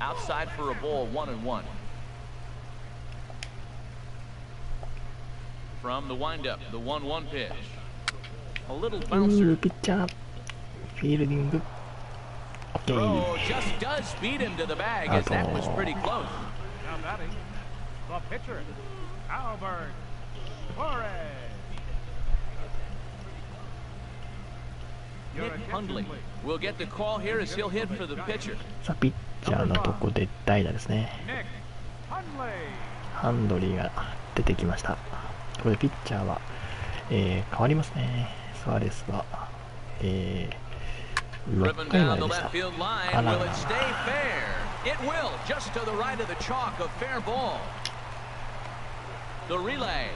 Outside for a ball, 1-1. From the windup, the 1-1 pitch. A little ピ bouncer. ッチャー、フィールディング。Throw just does beat him to the bag as that was pretty close. Now batting, the pitcher, Albert Torres. Nick Hundley will get the call here as he'll hit for the pitcher. さあ、ピッチャーのとこで代打ですね。 Nick Hundley. ハンドリーが出てきました。これでピッチャーは、変わりますね。スアレスは、6 Driven 回ま down で the でした。 left field line. あら Will it stay fair? It will. Just to the right of the chalk, a fair ball. The relay.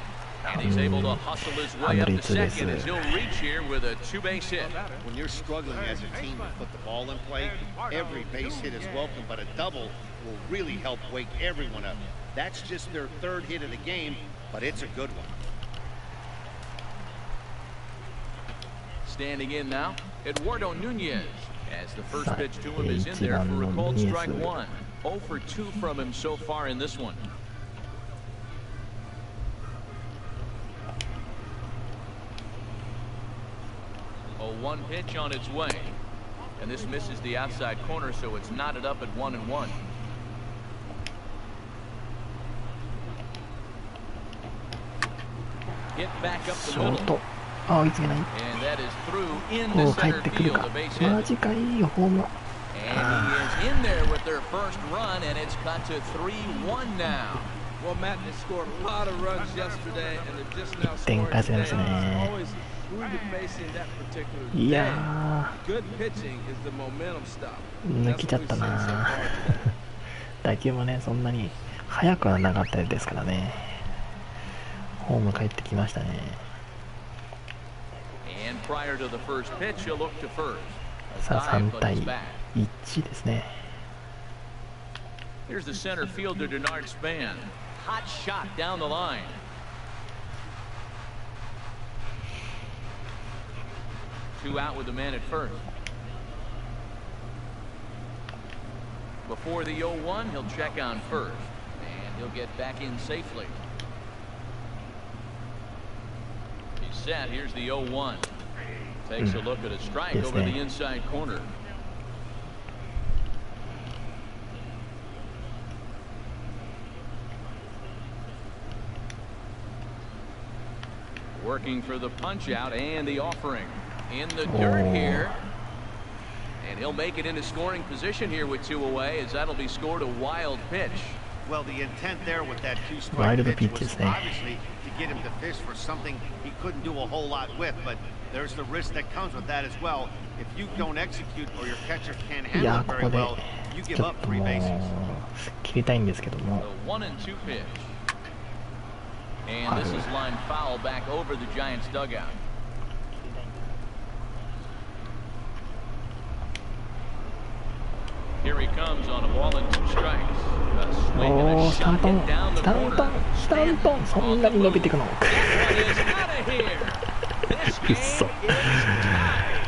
And he's able to hustle his way up to second as he'll reach here with a 2-base hit. When you're struggling as a team to put the ball in play, every base hit is welcome, but a double will really help wake everyone up. That's just their 3rd hit of the game, but it's a good one. Standing in now, Eduardo Nunez, as the first pitch to him is in there for a called strike 1. 0 for 2 from him so far in this one. one pitch on its way. And this misses the outside corner, so it's knotted up at 1-1. Hit back up シ the ョ middle. ート、あ、追いつけない。 And that is through お into お、帰っ center てくる field. か。 The base hit. マジか、いいよ、ホームラン。 And he is in there with their first run, and it's cut to 3-1 now. Well, Matt, they scored a lot of runs yesterday, and they're just now 点 scoring 返せ today. ますね。 Always who you're facing that particular い day. や Good pitching is the momentum stop. ー、抜けちゃったな。打球もね、そんなに速くはなかったですからね。ホーム帰ってきましたね。 And prior to the first pitch, he'll look to first. さあ、3対1ですね。 Here's the center fielder, Denard Span. Hot shot down the line. Two out with the man at first. Before the 0-1, he'll check on first. And he'll get back in safely. He's set. Here's the 0-1. Takes a look at a strike over the inside corner. Working for the punch out and the offering. In the dirt here. And he'll make it into scoring position here with 2 away, as that'll be scored a wild pitch. Well, the intent there with that two-strike pitch was pitches, eh? obviously to get him to fish for something he couldn't do a whole lot with, but there's the risk that comes with that as well. If you don't execute or your catcher can't いや handle ー、 it こ very こ well, で you ち give ょっ up と three もう bases. 切りたいんですけども。 The 1-2 pitch. And this is line foul back over the Giants dugout. Here he comes on a ball and 2 strikes. A swing お and お、 a スタン shot トン hit down the スタン corner. トンスタントン、そんなに伸びていくの。 That one is out of here. This game is So- tied.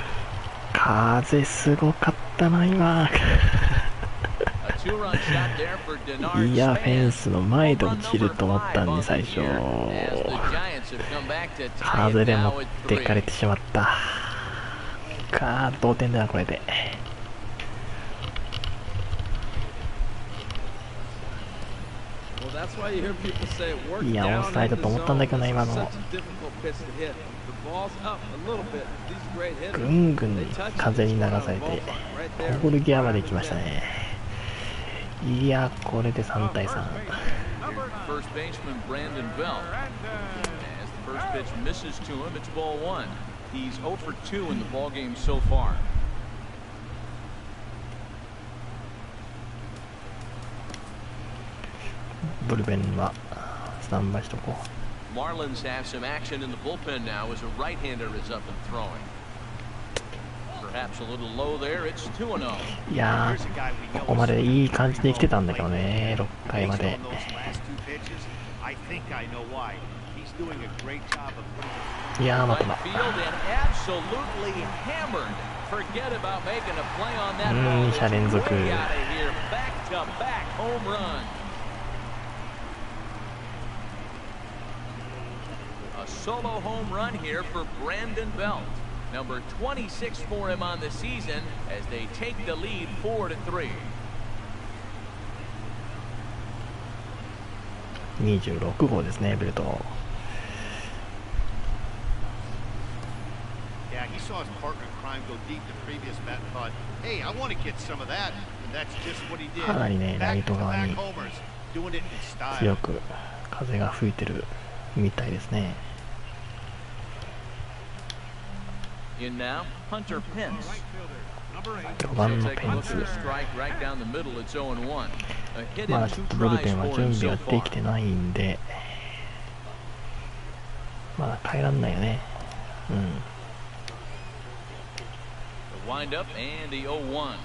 風すごかったな、今。 A 2-run shot there for Denard いや、フェン Span. スの前で落ちると思ったんで、最初。 As the Giants have come back to tie 風 it で持 now っ at てかれ 3. てしまった。か、同点だな、これで。 Well, that's why you hear people say work いや、オ down フサイド in と the 思ったんだけど zone. な、 This 今 is の。 such a difficult pitch to hit. The ball's up a little bit. These great hitters, ぐんぐん they touch it, 風に it's 流 one され on て the ballpark right there. ポール際まで行きましたね。いや、これで3対3。 First baseman Brandon Belt. As the first pitch misses to him, it's ball 1. He's 0 for 2 in the ball game so far. ブルペンはスタンバイしとこ Marlins have some action in the bullpen now as a right-hander is up and throwing. Perhaps a little low there. It's 2-0. う。いやー、ここまでいい感じで来てたんだけどね、6回まで。 いやー、また Right だ。 field and absolutely hammered. Forget about making a play on that ball. 2者連続。 Way out of here. Back-to-back home run. A solo home run here for Brandon Belt. Number 26 for him on the season as they take the lead 4-3. 26号ですね、ベルト。 Yeah, he saw his partner in crime go deep the previous bat and thought, hey, I want to get some of that. And that's just what he did. かなりね、ライト側 Back-to-back に homers, doing it in style. 強く風が吹いてるみたいですね。 In now, Hunter Pence. 4番の Take ペ a ン look at ス。 a strike right down the middle. It's 0-1. A hit ま in だちょ two っとブルペ tries ンは for him 準備 so がで far. きてないんで、まだ帰らんないよね。うん。 The windup and the 0-1.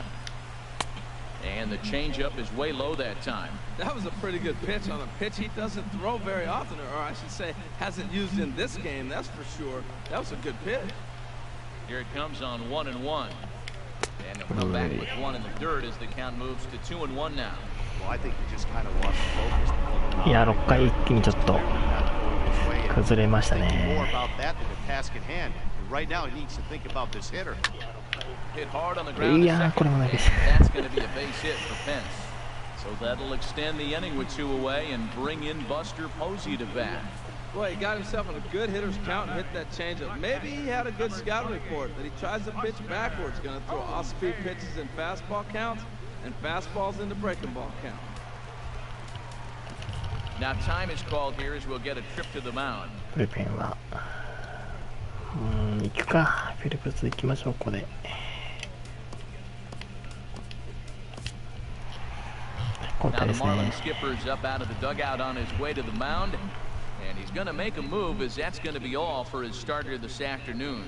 And the changeup is way low that time. That was a pretty good pitch on a pitch he doesn't throw very often, or I should say hasn't used in this game, that's for sure. That was a good pitch. Here it comes on 1-1. And he'll come back with one in the dirt as the count moves to 2-1 now. Well, I think he just kind of lost focus. いや、6回一気にちょっと崩れましたね。 いやー、これもないです。 So that'll extend the inning with 2 away and bring in Buster Posey to bat. Boy, he got himself in a good hitter's count and hit that changeup. Maybe he had a good scouting report that he tries to pitch backwards, going to throw off-speed pitches in fastball counts and fastballs into breaking ball count. Now time is called here as we'll get a trip to the mound. ブルペンは行くか。フィリプス行きましょう。ここで交 Now 代 the ですね。 Marlins skipper's up out of the dugout on his way to the mound, and he's going to make a move as that's going to be all for his starter this afternoon.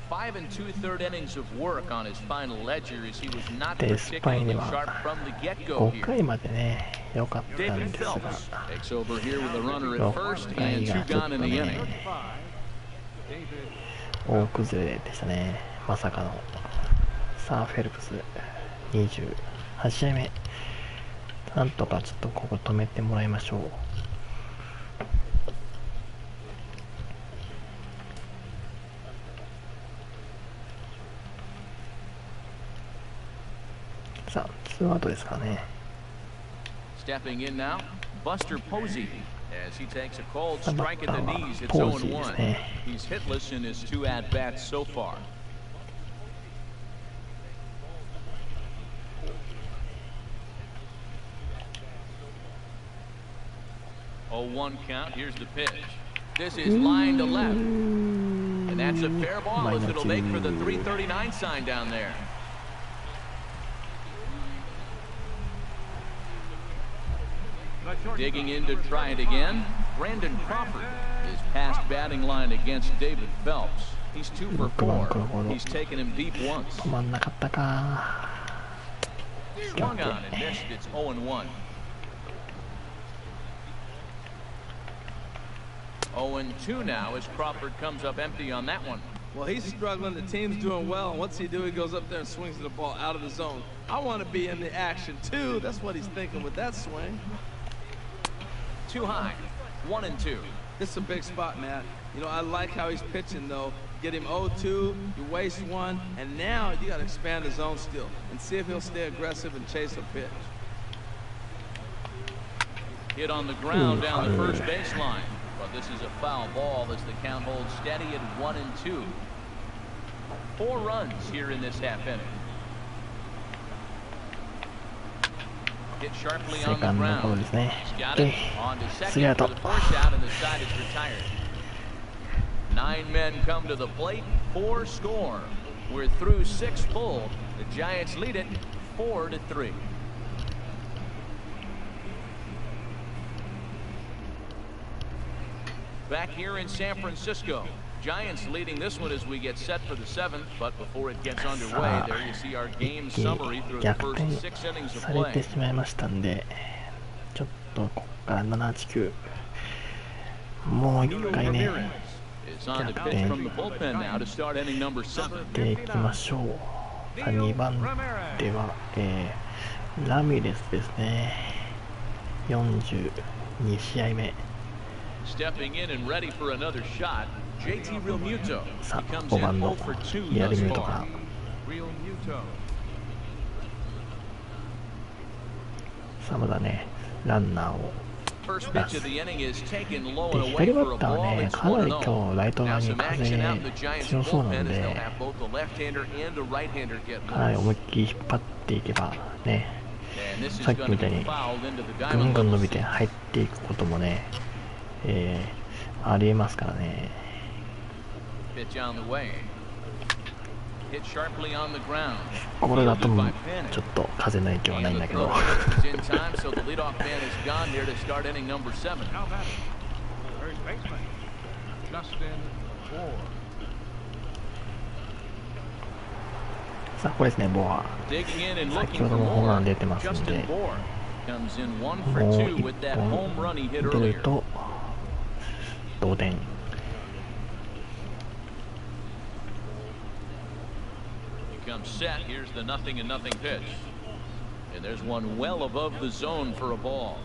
5 2/3 innings of work on his final ledger as he was not デスパイに particularly は sharp from the get-go 5 here. 回までね良かったん David ですが、 Phelps takes over here with a runner at 6 first 回 and が 2 ちょっ gone と in the ね inning. 大崩れでしたね。まさかの。さあフェルプス28試合目、なんとかちょっとここ止めてもらいましょう。さあ2アウトですからね。 Stepping in now, Buster Posey as he takes a cold バッ strike タ at ー the は knees. It's ポージーです 0-1. ね。 He's hitless in his 2 at-bats so far. Oh, 1 count. Here's the pitch. This is line to left. And that's a fair ball as it'll make for the 339 sign down there. Digging in to try it again. Brandon Crawford is past batting line against David Phelps. He's 2 for 4. He's taken him deep once. 止まんなかったか。 Swung on and missed. It's 0-1. 0-2 now as Crawford comes up empty on that one. Well, he's struggling. The team's doing well. And what's he do? He goes up there and swings the ball out of the zone. I want to be in the action, too. That's what he's thinking with that swing. Too high. 1-2. This is a big spot, Matt. You know, I like how he's pitching, though. Get him 0-2, you waste 1, and now you got to expand the zone still and see if he'll stay aggressive and chase a pitch. Hit on the ground down the first baseline. But this is a foul ball as the count holds steady at 1-2. 4 runs here in this half inning. Hit sharply on the セカンドゴロ ground. ですね。 He's got Okay. it. On to 3 ア second ウト for the force out, and the side is retired. 9 men come to the plate, 4 score. We're through 6 full. The Giants lead it 4-3. Back here in San Francisco, Giants leading this one as we get set for the 7th. But before it gets underway, there you see our game summary through the 逆 first 転 6 innings of されて play. しまいましたんで、ちょっとここから789もう1回ね It's on the pitch from the bullpen now to start inning number 7. でいきましょう。さあ2番手は、ラミレスですね。42試合目。 Stepping in and ready for another shot, JT Realmuto. さ He あ comes 5 in 番 0 の for 2リアル thus ミュートか far. ら Real Muto. さあまだねランナーを First pitch of the inning is taken low で and away 左バ for ッ a ターは ball. ね It's かなり 1-0. 今日ライト Now 側に some 風 action out in the 強 Giants そうな bullpen ん as they'll で have both a left-hander and a right-hander get かなり loose. 思いっきり引っ張っていけばね And this is さっき going to みたい be に fouled into the ぐん diamond ぐん伸 level びて seat. 入っていくこともね、ありえますからね。 Pitch on the way. Hit sharply on the ground. これだと Fielded も by う Panic. ちょっと風の影響はないん And だ the けど throw is in time, so the leadoff man is gone here to start inning number 7. Now batting, first baseman, Justin Bour. さあこれですねボア Digging in and 先 looking ほ for どもホームラ more. ン出てますん Justin で Bour comes in 1 for もう 2 with 1 that home run he hit 本出 earlier. ると同点。 Comes set. Here's the 0-0 pitch. And there's one well above the zone for a ball.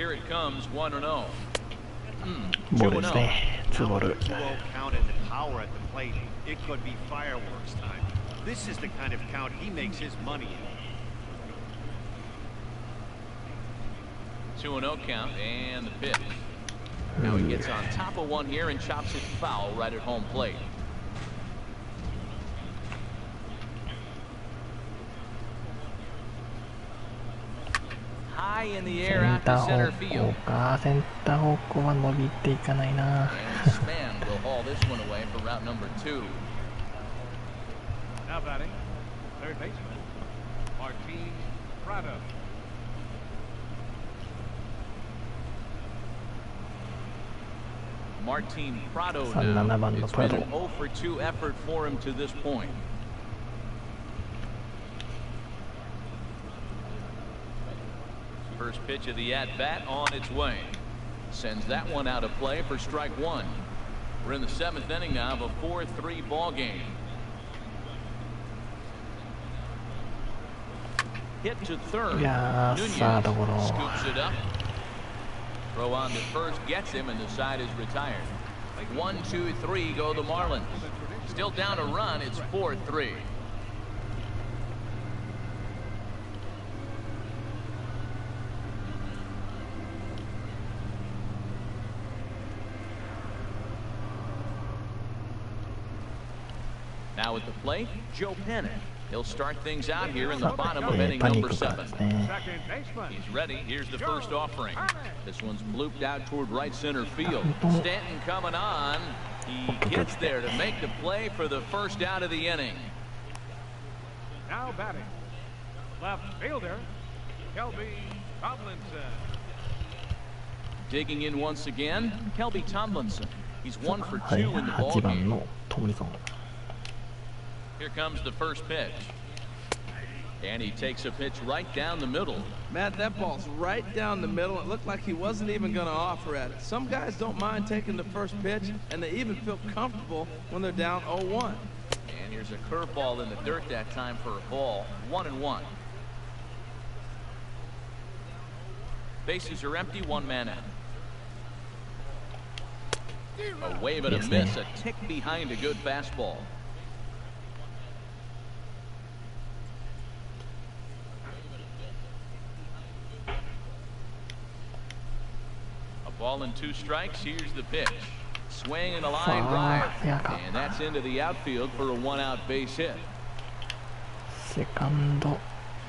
Here it comes, 1-0. ボールですね。2ボール。 2-0 count and power at the plate. It could be fireworks time. This is the kind of count he makes his money in. 2-0 count and the pitch. Now he gets on top of one here and chops it foul right at home plate. High in the セ air ン out タ to ー center 方 field. 向か。センター方向は伸びていかないな。 And Span will haul this one away for route number 2. Now batting, third baseman, Martin Prado. Martin Prado 37 now. 番の It's プラ been ド。 an 0 for 2 effort for him to this point. First pitch of the at-bat on its way. Sends that one out of play for strike one. We're in the 7th inning now of a 4-3 ball game. Hit to third. いやー、 Nunez サードゴロ。 scoops it up. Throw on to first gets him, and the side is retired. 1-2-3 go the Marlins. Still down a run. It's 4-3. Now at the plate, Joe Panic. He'll start things out here in the bottom of inning パニッ number クからで 7. すね。 Second baseman, He's ready. Here's the first offering. This one's blooped out toward right center field. Stanton coming on. He gets there to make the play for the first out of the inning. now batting, left fielder, Kelby Tomlinson. Digging in once again, Kelby Tomlinson. He's 1 for 2はい、 in the 8番 ballgame. のトムリソン。 Here comes the first pitch. And he takes a pitch right down the middle. Matt, that ball's right down the middle. It looked like he wasn't even going to offer at it. Some guys don't mind taking the first pitch, and they even feel comfortable when they're down 0-1. And here's a curveball in the dirt that time for a ball. 1-1. Bases are empty, one man out. A wave and a Yes, miss, ma'am. a tick behind a good fastball. A ball and 2 strikes. Here's the pitch. Swing and a line drive. And that's into the outfield for a 1-out base hit. セカンド。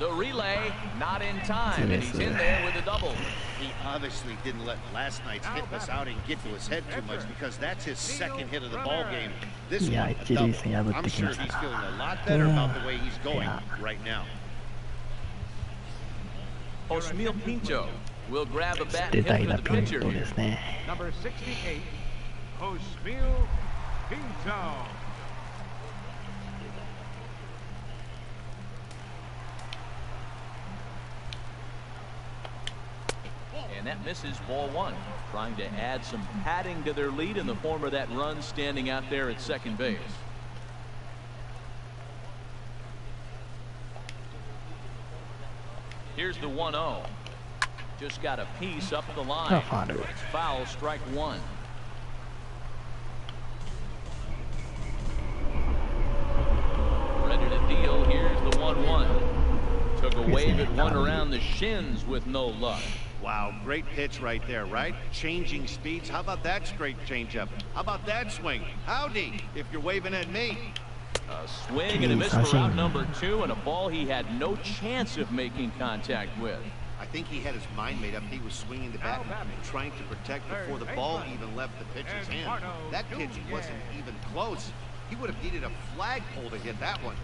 The relay not in time, and he's in there with a double. He obviously didn't let last night's hitless outing get to his head too much because that's his second hit of the ball game. This one, a double. I'm sure he's feeling a lot better about the way he's going right now. Osmeal Pinto will grab a bat 出 and た hit い for な the ピン pitcher ト here. ですね。 Number 68, Osmeal Pinto. And that misses ball 1. Trying to add some padding to their lead in the form of that run standing out there at second base. Here's the 1-0. Just got a piece up the line. Foul. It's foul, strike 1. Ready to deal. Here's the 1-1. Took a wave at one around the shins with no luck. Wow, great pitch right there, right? Changing speeds. How about that straight changeup? How about that swing? Howdy, if you're waving at me. A swing and a miss for out number 2, and a ball he had no chance of making contact with. I think he had his mind made up. He was swinging the bat, trying to protect before the ball even left the pitcher's hand. That pitch wasn't even close. He would have needed a flagpole to hit that one.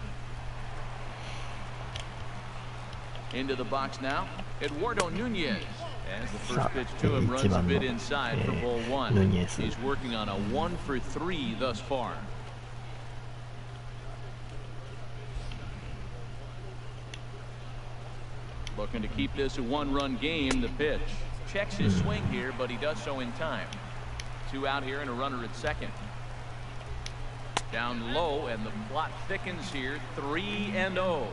Into the box now, Eduardo Nunez. As the first pitch to him runs a bit inside for ball 1. He's working on a 1 for 3 thus far. Looking to keep this a 1-run game. The pitch. Checks his swing here, but he does so in time. 2 out here and a runner at second. Down low, and the plot thickens here. 3-0.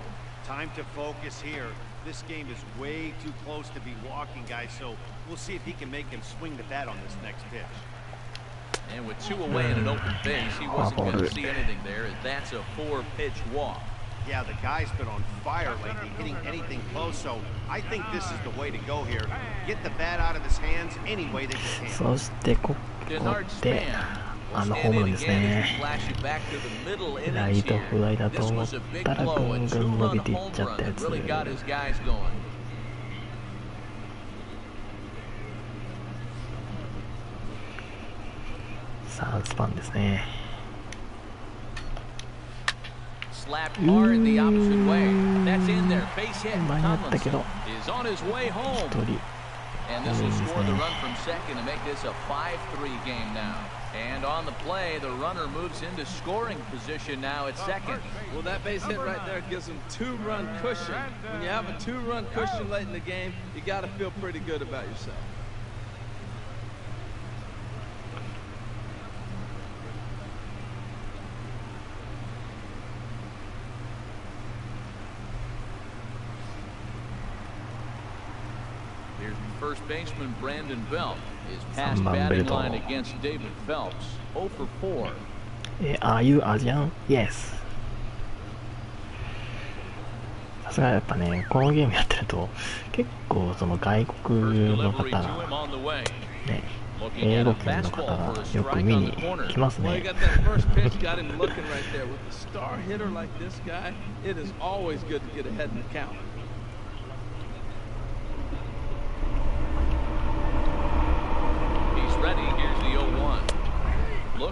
Time to focus here. This game is way too close to be walking, guys, so we'll see if he can make him swing the bat on this next pitch. And with 2 away in an open base, he wasn't going to see anything there. That's a 4-pitch walk. Yeah, the guy's been on fire lately, hitting anything close, so I think this is the way to go here. Get the bat out of his hands any way that you can. そしてここでホームランですね。ライトフライだと思ったらぐんぐん伸びていっちゃったやつ。サウスパンですね。Slapped hard the opposite way. That's in there. Base hit. 間に合ったけど is on his way home. 一人 And this will score the run from second to make this a 5-3 game now. And on the play, the runner moves into scoring position now at second. Well, that base hit right there gives him 2-run cushion. When you have a 2-run cushion late in the game, you got to feel pretty good about yourself. First baseman Brandon Belt is past batting line against David Phelps. 0 for 4. Are you Asian? Yes. さすがやっぱね、このゲームやってると結構その外国の方がね、英語圏の方がよく見に来ますね。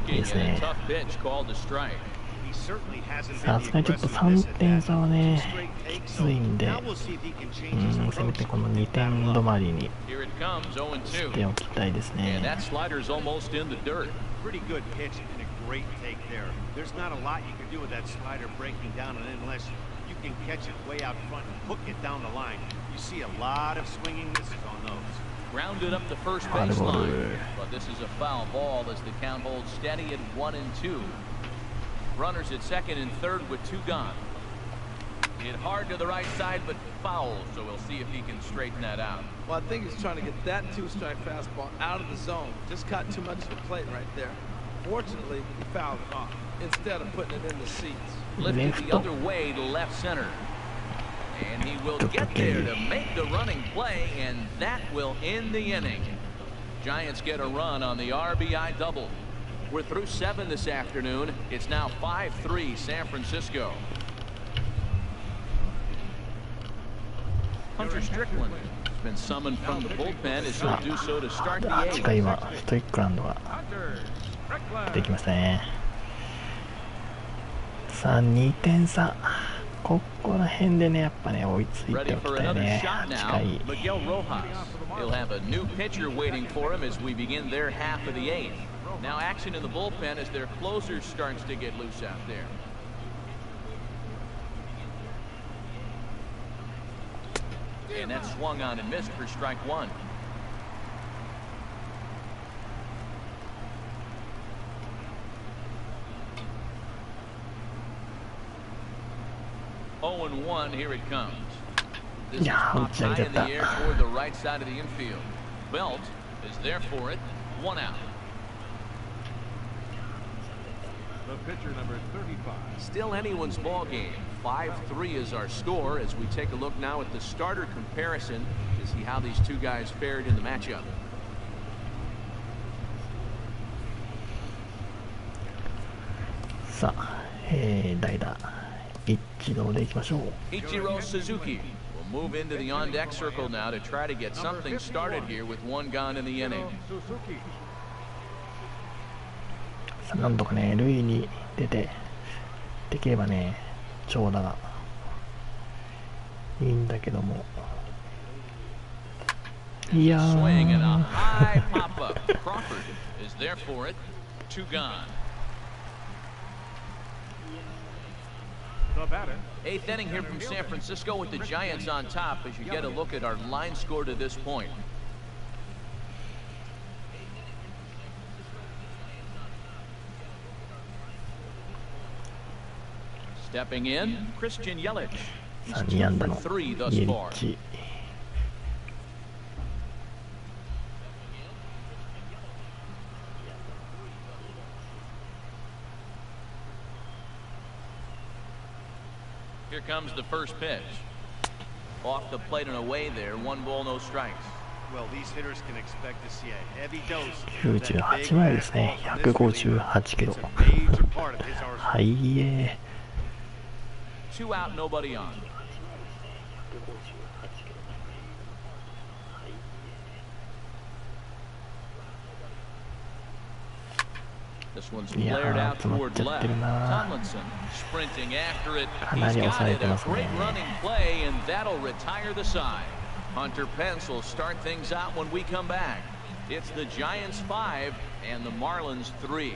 いいですね。さすがにちょっと3点差はね、きついんで、せめてこの2点止まりにしておきたいですね。Pretty good pitch and a great take there. There's not a lot you can do with that slider breaking down, and unless you can catch it way out front and hook it down the line, you see a lot of swinging misses on those. Grounded up the first baseline, but this is a foul ball as the count holds steady at 1-2. Runners at second and third with 2 gone. Hit hard to the right side, but foul, so we'll see if he can straighten that out. Well, I think he's trying to get that 2-strike fastball out of the zone. Just caught too much of the plate right there. Fortunately, he fouled it off instead of putting it in the seats. Lifted the other way to left center. And he will get there to make the running play, and that will end the inning. Giants get a run on the RBI double. We're through 7 this afternoon. It's now 5-3 San Francisco. Hunter Strickland has been summoned from the bullpen as he'll do so to start the 8th. 今ストイックランドができましたね。さあ2点差。ここら辺でね、やっぱね、追いついておきたいね。8回。Miguel Rojas. He'll have a new pitcher waiting for him as we begin their half of the 8th. Now action in the bullpen as their closer starts to get loose out there. And that swung on and missed for strike 1. Oh and 1, here it comes. This is popped high in the air toward the right side of the infield. Belt is there for it. 1 out. The pitcher number 35. Still anyone's ball game. 5-3 is our score as we take a look now at the starter comparison to see how these two guys fared in the matchup. さあ、代打一郎でいきましょう。Ichiro Suzuki will move into the on-deck circle now to try to get something started here with 1 gone in the inning. さあなんとかね、塁に出てできればね、長打がいいんだけども、いやー。Swing and a high pop-up. Crawford is there for it. 2 gone. The batter. 8th inning here from San Francisco with the Giants on top as you get a look at our line score to this point. Stepping in, Christian Yelich. さあ2安打のイエリッチ。Here comes the first pitch. Off the plate and away there. 1 ball, no strikes. Well, these hitters can expect to see a heavy dose. 98マイルですね。158キロ。はいえ。2 out, nobody on. This one's flared out toward left. Tomlinson sprinting after it. He's got it. A great running play, and that'll retire the side. Hunter Pence will start things out when we come back. It's the Giants 5 and the Marlins 3.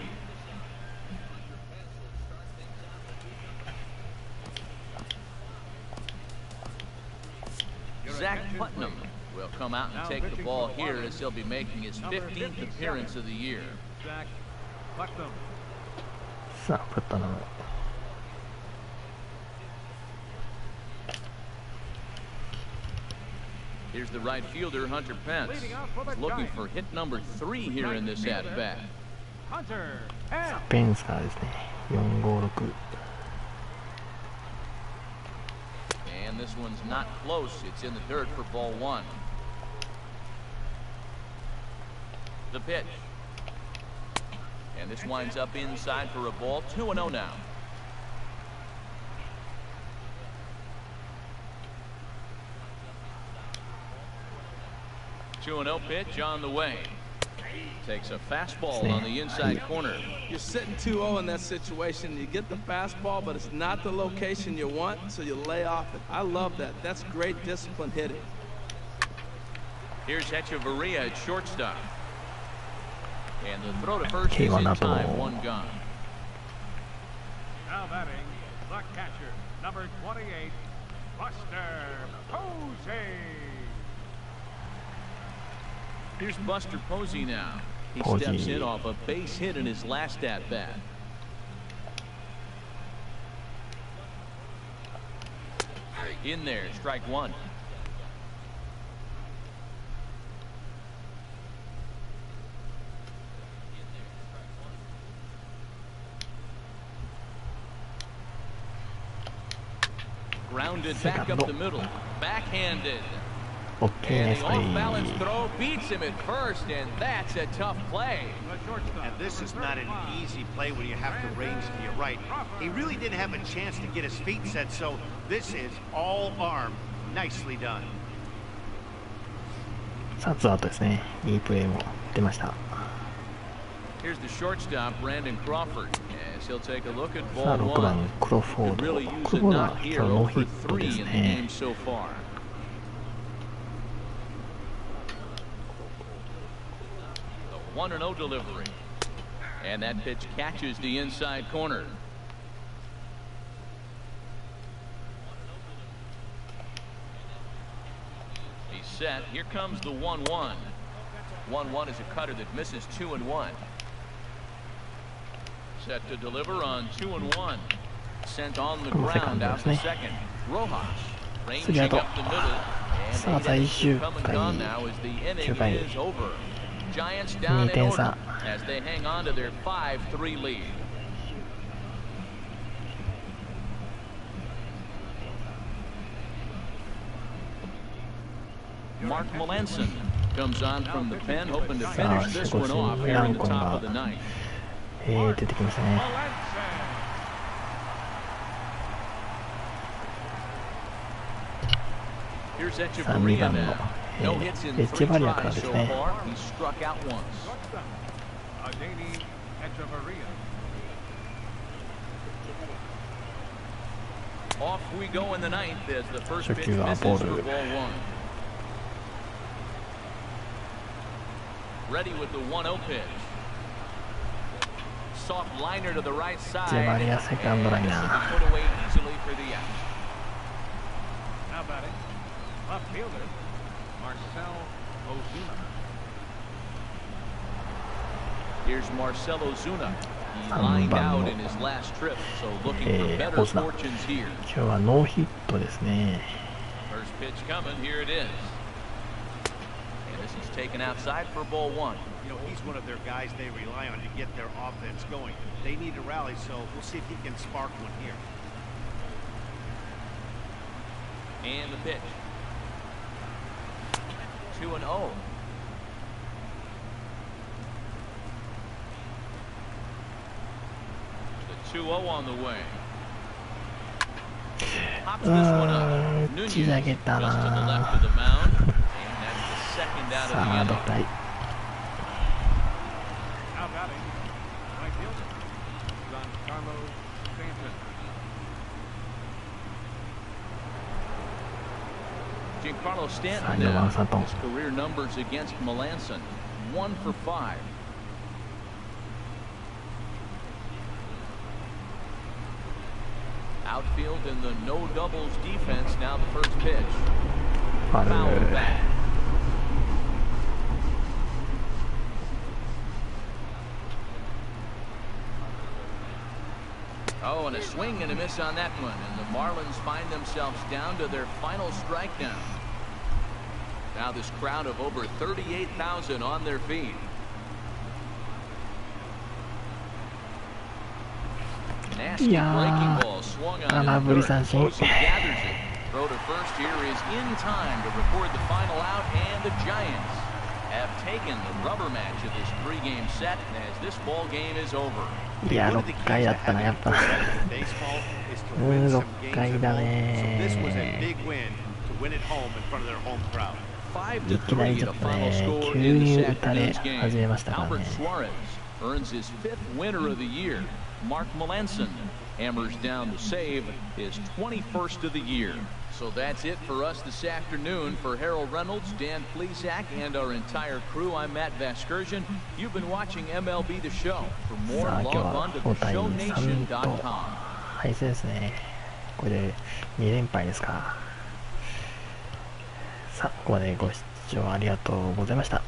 Zach Putnam will come out and take the ball here as he'll be making his 15th appearance of the year. さあプットナム。Here's the right fielder, Hunter Pence. He's looking for hit number 3 here in this at-bat. スペンサーですね。456。And this one's not close. It's in the dirt for ball 1. The pitch. And this winds up inside for a ball. 2-0 now. The 2-0 pitch on the way. Takes a fastball on the inside corner. You're sitting 2-0 in that situation. You get the fastball, but it's not the location you want, so you lay off it. I love that. That's great disciplined hitting. Here's Hechavarria at shortstop. And the throw to first is in time. 1 gone. Now batting, the catcher, number 28, Buster Posey. Here's Buster Posey now. He steps in off a base hit in his last at-bat. In there, strike 1. Grounded back up the middle. Backhanded. And the off-balance throw beats him at first, and that's a tough play. And this is not an easy play when you have to range to your right. He really didn't have a chance to get his feet set, so this is all arm. Nicely done. さあツーアウトですね。いいプレーも出ました。 Here's the shortstop, Brandon Crawford, as he'll take a look at さあ ball 6番 1. クロフォー Could ド。 really ク use ロ a フォードは knock 今日 here, ノー 0 ヒ for ットで 3 す in the ね。 game so far. The 1-0 delivery. And that pitch catches the inside corner. He's set. Here comes the 1-1. 1-1 is a cutter that misses 2-1. Set to deliver on 2-1. Sent on the ground out to second. Rojas ranging up the middle. And they come and gone now as the inning is over. Giants down in order as they hang on to their 5-3 lead. Mark Melanson comes on from the pen, hoping to finish this one off here in the top of the ninth. 出てきましたね。 Here's さあ2 Echevarria 番の now. No hits in エ 3 チェバリアから tries です so ね。 far. He struck out once. Adani Echevarria. Off we go in the ninth as the first 初 pitch 球は misses ボ for ール。 ball 1. Ready with the 1-0 pitch. Soft liner to the right side. エチェバリアセカンドライナー。 Put away easily for the out. Now batting, left fielder, Marcell Ozuna. Here's Marcell Ozuna. 3番の、オズナ。今日はノーヒットですね。Taken outside for ball one. You know, he's one of their guys they rely on to get their offense going. They need to rally, so we'll see if he can spark one here. And the pitch. 2-0. The 2-0 on the way. Pops this one up. Nunez just to the left of the mound. Second out of the inning. Now batting, right fielder, Giancarlo Stanton. Giancarlo Stanton now, his career numbers against Melanson, 1 for 5. Outfield in the no doubles defense. Now the first pitch. Foul back. Oh, and a swing and a miss on that one, and the Marlins find themselves down to their final strike now. Now this crowd of over 38,000 on their feet. Nasty breaking ball swung on in third. Posey gathers it. Throw to first here is in time to record the final out, and the Giants have taken the rubber match of this 3-game set as this ball game is over. いや、6回だったな、やっぱ。6回だね。いきなりちょっとね、急に打たれ始めましたからね。Earns his 5th winner of the year. Mark Melanson hammers down the save, his 21st of the year. So that's it for us this afternoon. For Harold Reynolds, Dan Plesac, and our entire crew, I'm Matt Vasgersian. You've been watching MLB The Show. For more, log on to theshownation.com. はい、そうですね。これで2連敗ですか。さあ、ここまでご視聴ありがとうございました。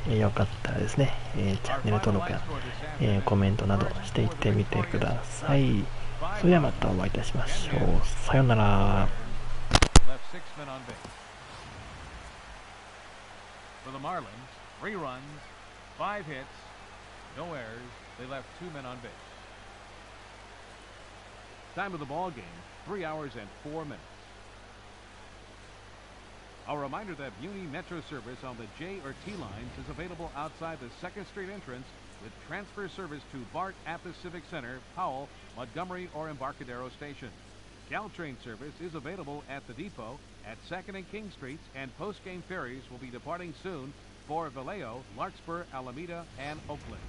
よかったらですね、チャンネル登録や、コメントなどしていってみてください。それではまたお会いいたしましょう。さようなら。6 men on base. For the Marlins, 3 runs, 5 hits, no errors. They left 2 men on base. Time of the ball game, 3 hours and 4 minutes. A reminder that Muni Metro service on the J or T lines is available outside the 2nd Street entrance with transfer service to BART at the Civic Center, Powell, Montgomery, or Embarcadero Station. Caltrain service is available at the depot at 2nd and King Streets, and post-game ferries will be departing soon for Vallejo, Larkspur, Alameda, and Oakland.